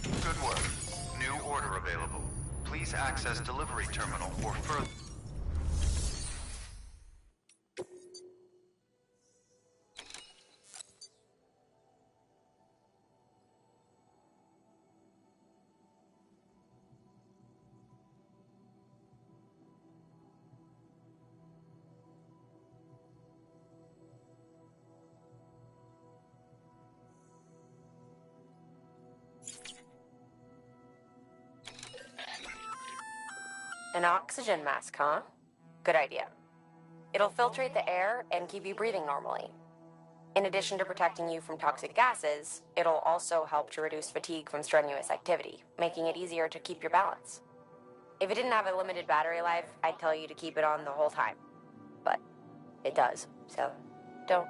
Good work. New order available. Please access delivery terminal for further... An oxygen mask, huh? Good idea. It'll filtrate the air and keep you breathing normally. In addition to protecting you from toxic gases, it'll also help to reduce fatigue from strenuous activity, making it easier to keep your balance. If it didn't have a limited battery life, I'd tell you to keep it on the whole time. But it does, so don't.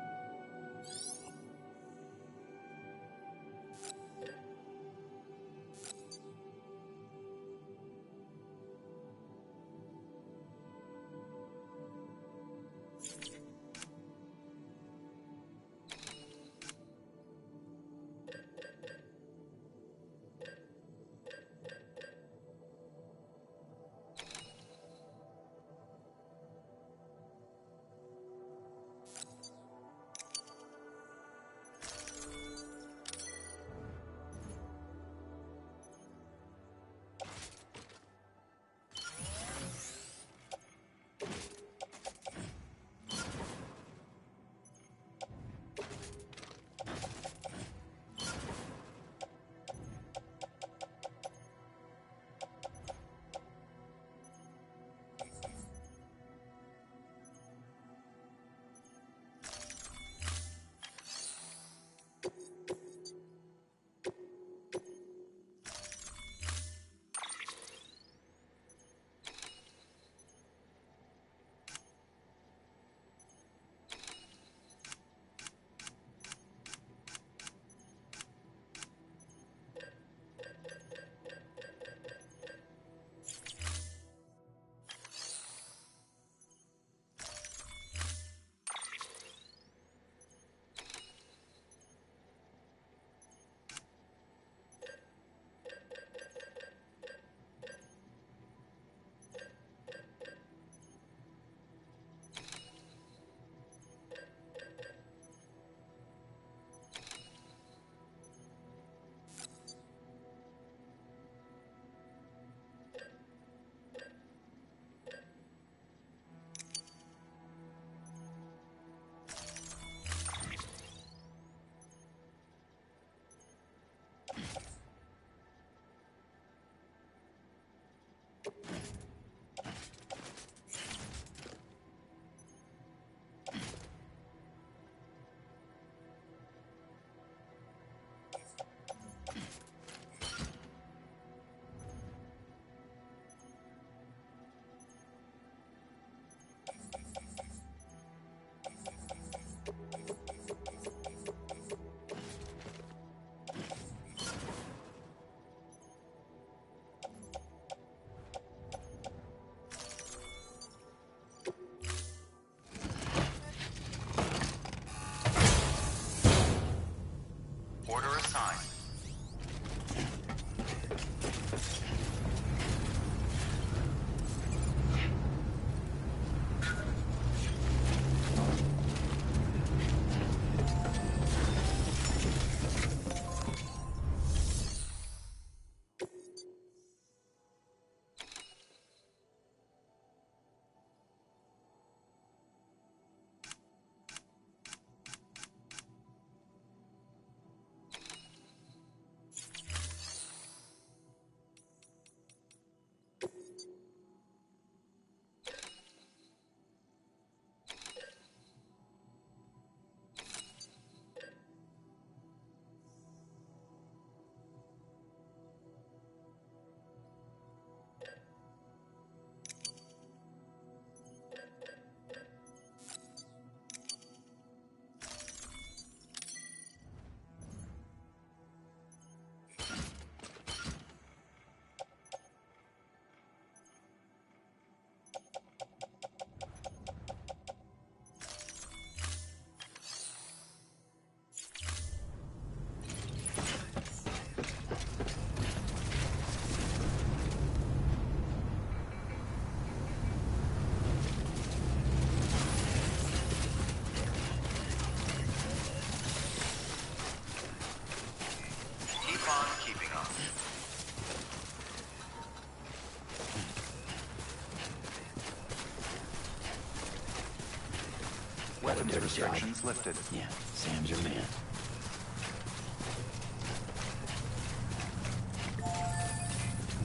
restrictions lifted. Yeah, Sam's your man.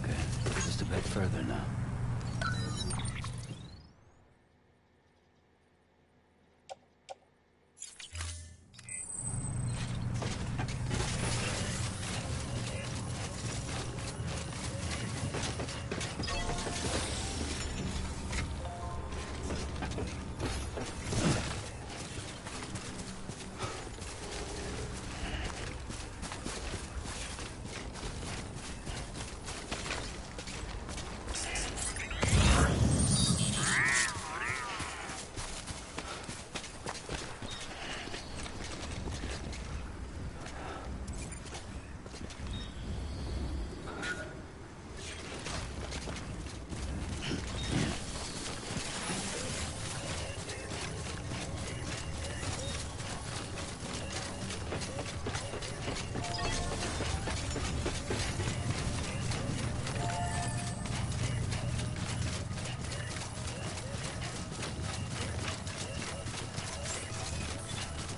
Okay, just a bit further now.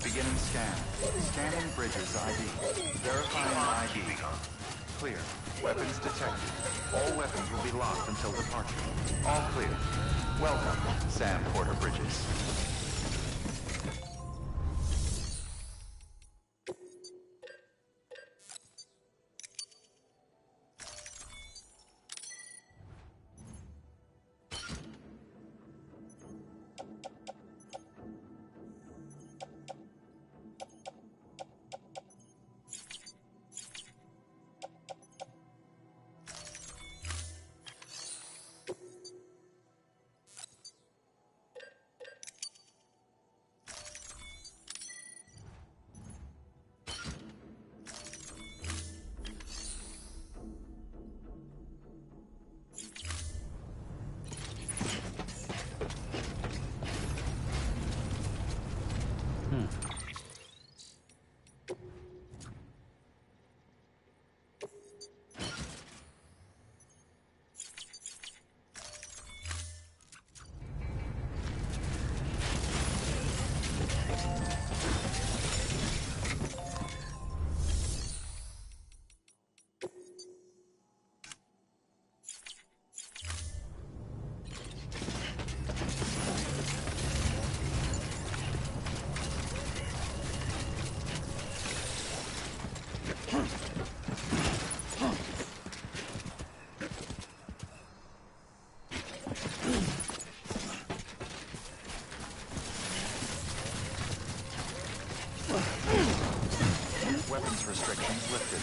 Beginning scan. Scanning bridges ID. Verifying ID. Clear. Weapons detected. All weapons will be locked until departure. All clear. Welcome, Sam Porter Bridges. Weapons restrictions lifted.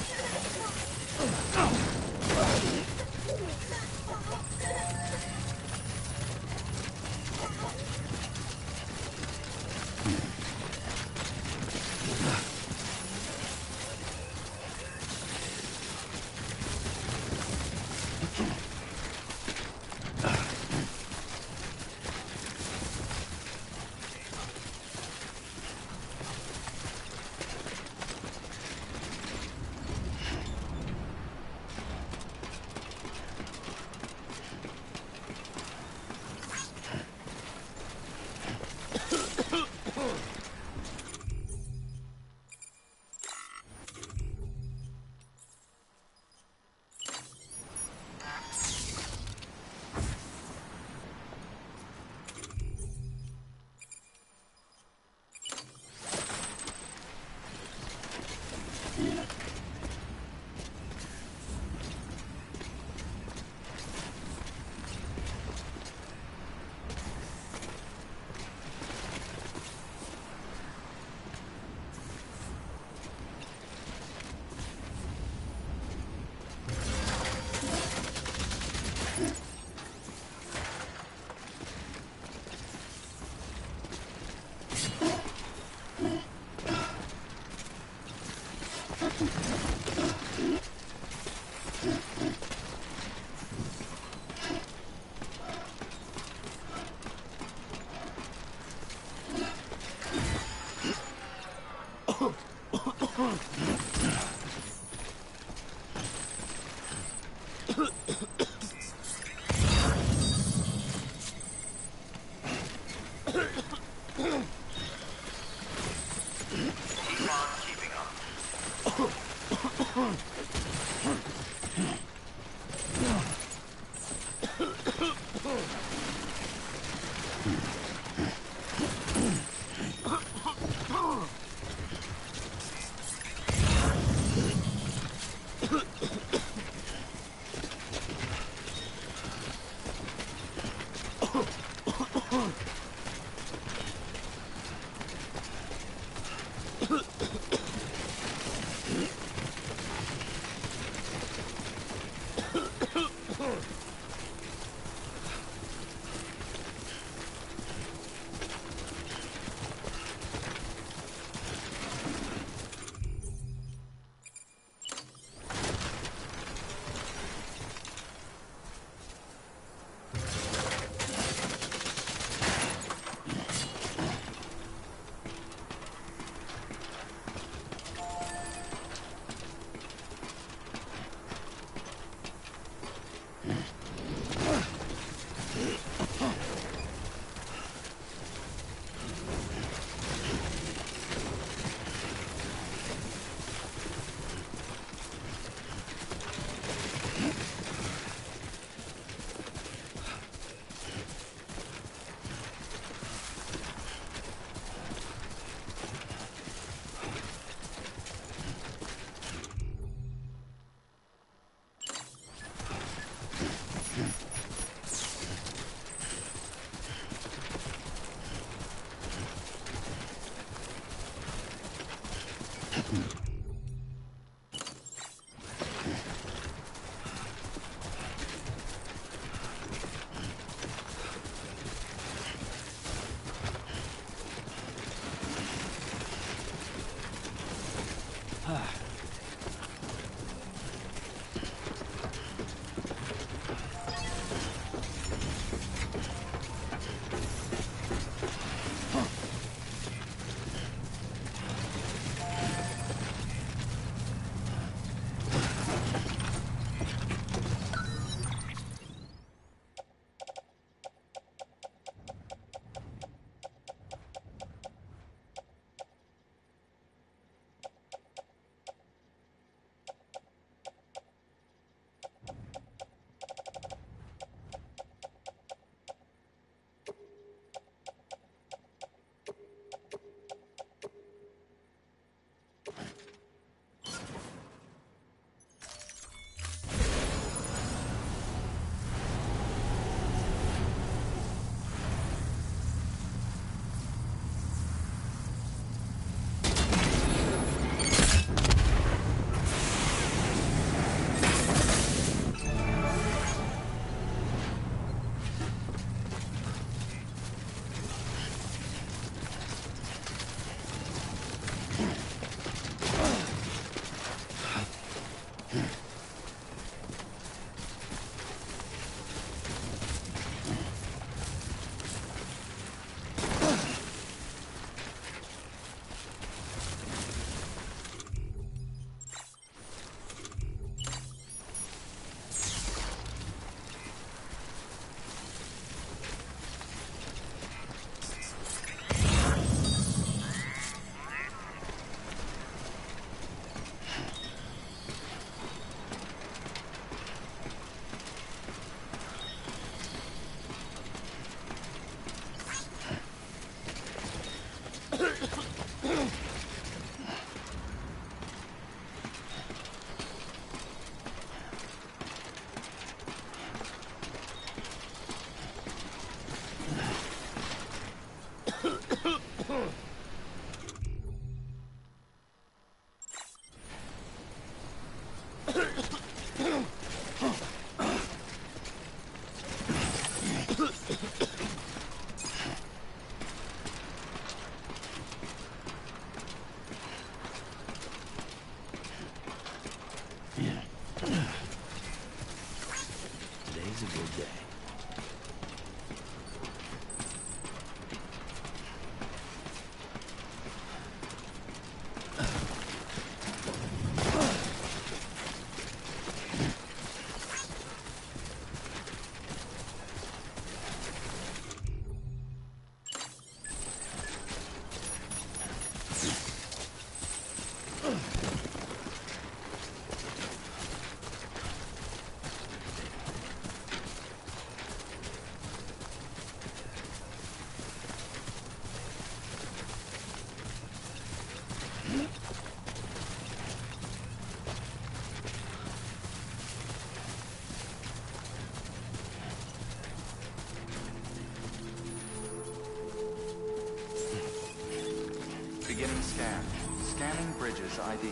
Beginning scan. Scanning bridges ID.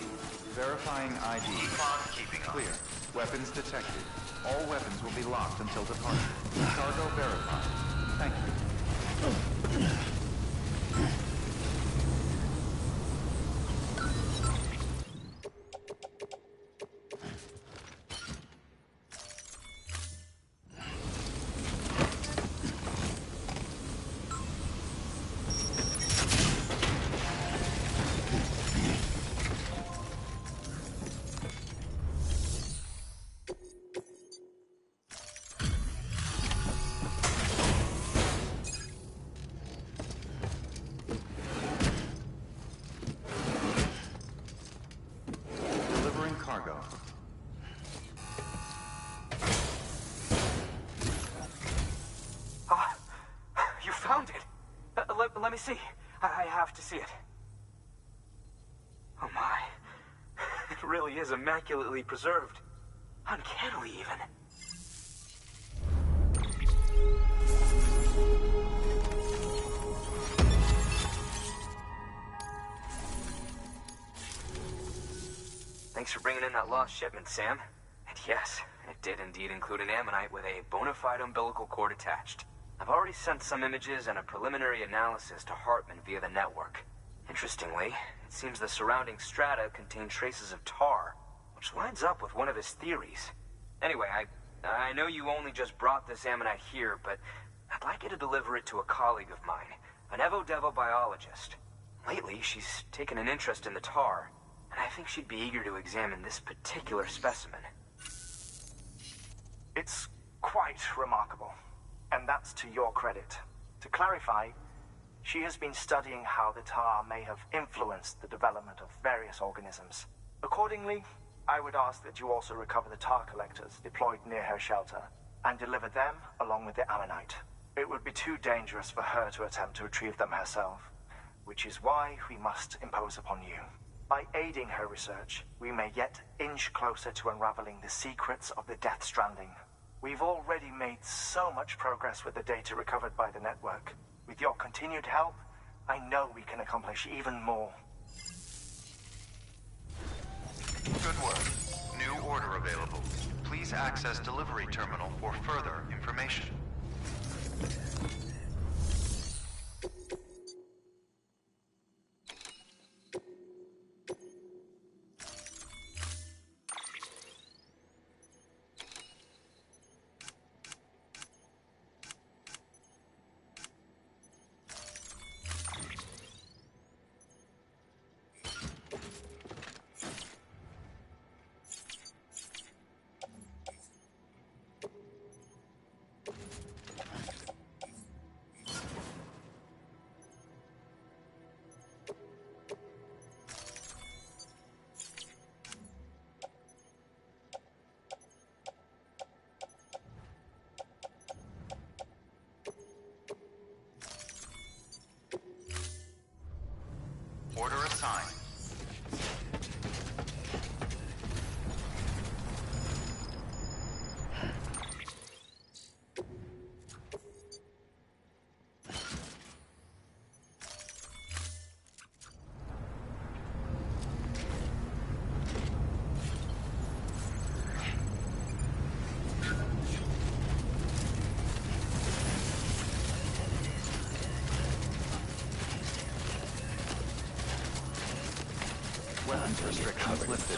Verifying ID. Keep on keeping on. Clear. Weapons detected. All weapons will be locked until departure. Cargo verified. Thank you. Cargo. You found it! Let me see. I have to see it. Oh my. It really is immaculately preserved. Uncannily, even. Thanks for bringing in that lost shipment, Sam. And yes, it did indeed include an ammonite with a bona fide umbilical cord attached. I've already sent some images and a preliminary analysis to Hartman via the network. Interestingly, it seems the surrounding strata contain traces of tar, which lines up with one of his theories. Anyway, I know you only just brought this ammonite here, but I'd like you to deliver it to a colleague of mine, an Evo-Devo biologist. Lately, she's taken an interest in the tar, and I think she'd be eager to examine this particular specimen. It's quite remarkable, and that's to your credit. To clarify, she has been studying how the tar may have influenced the development of various organisms. Accordingly, I would ask that you also recover the tar collectors deployed near her shelter, and deliver them along with the ammonite. It would be too dangerous for her to attempt to retrieve them herself, which is why we must impose upon you. By aiding her research, we may yet inch closer to unraveling the secrets of the Death Stranding. We've already made so much progress with the data recovered by the network. With your continued help, I know we can accomplish even more. Good work. New order available. Please access delivery terminal for further information. Order assigned. Weapons restrictions lifted.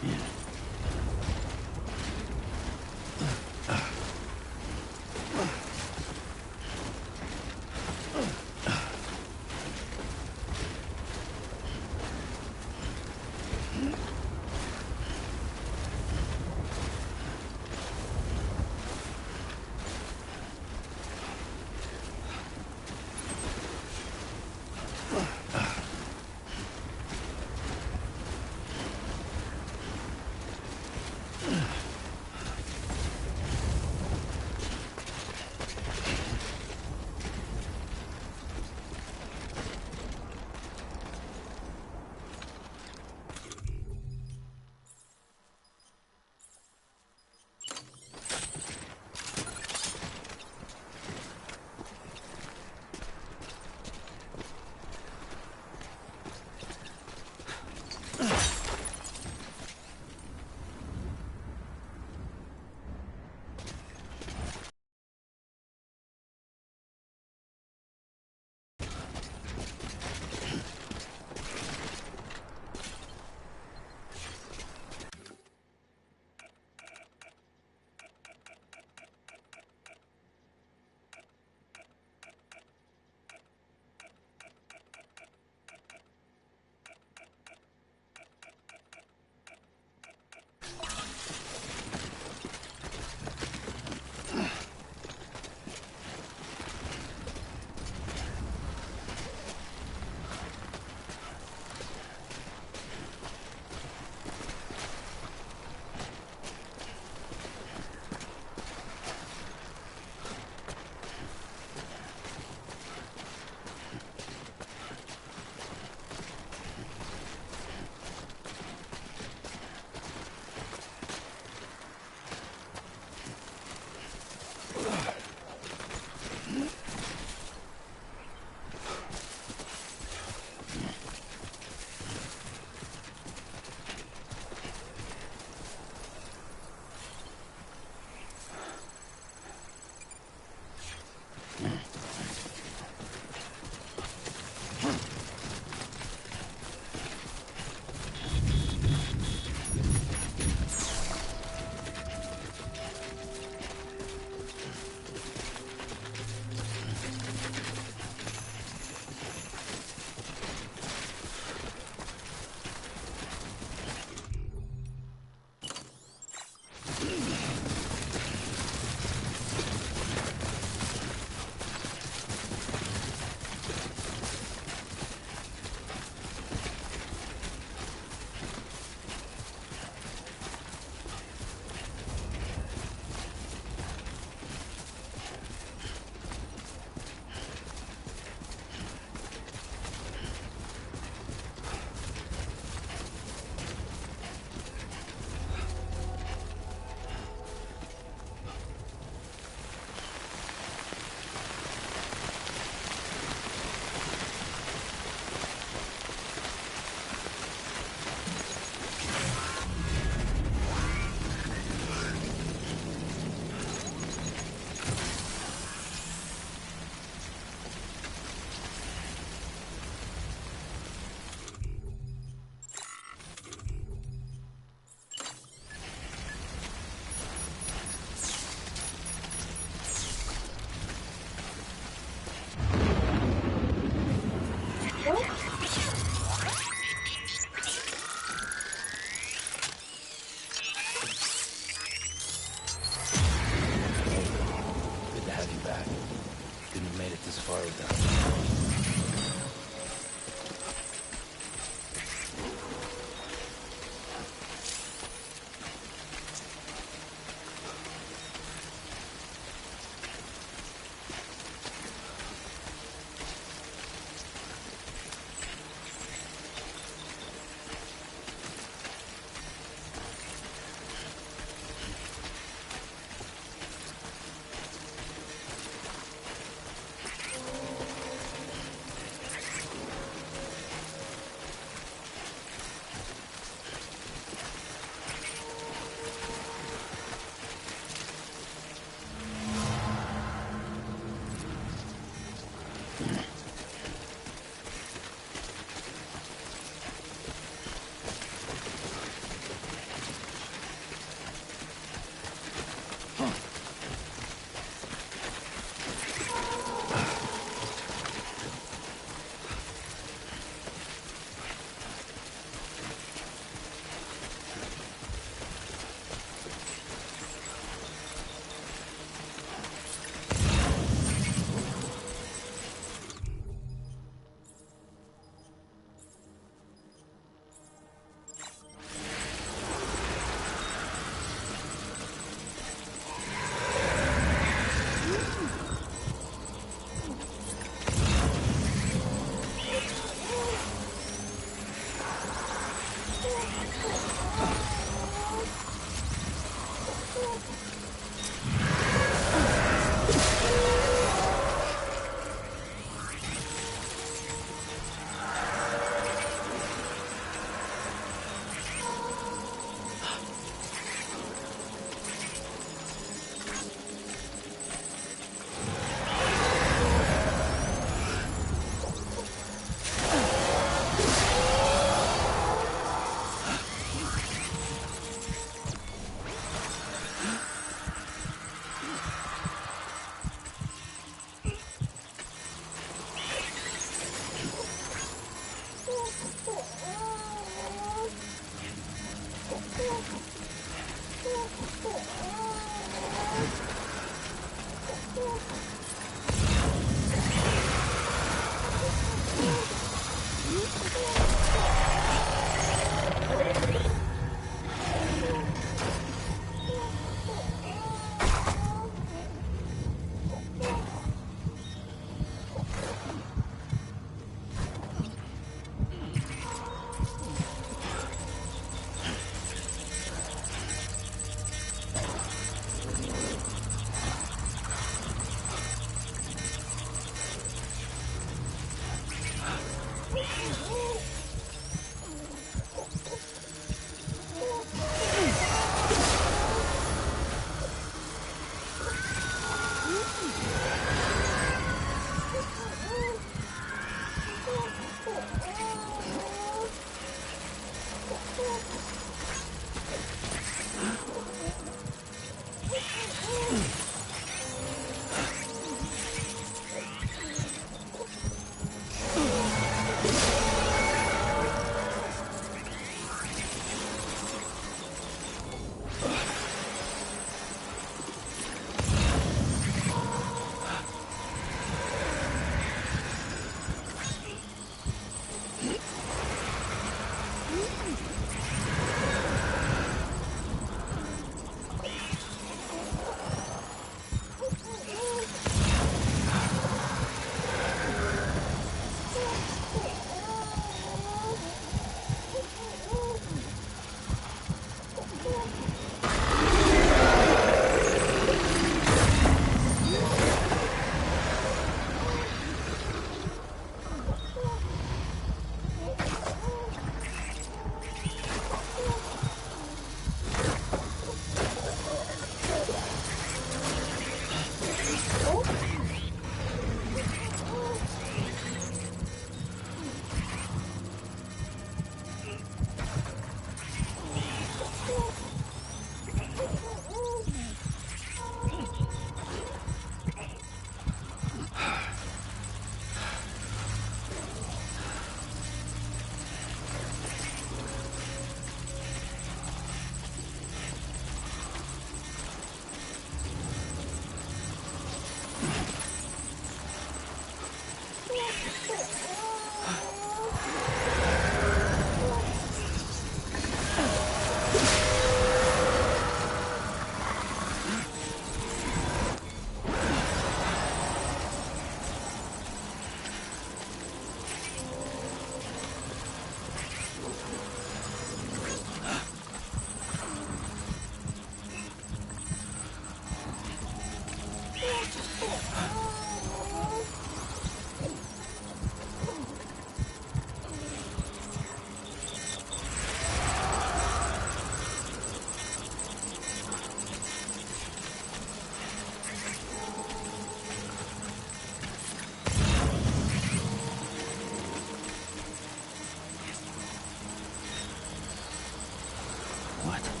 What?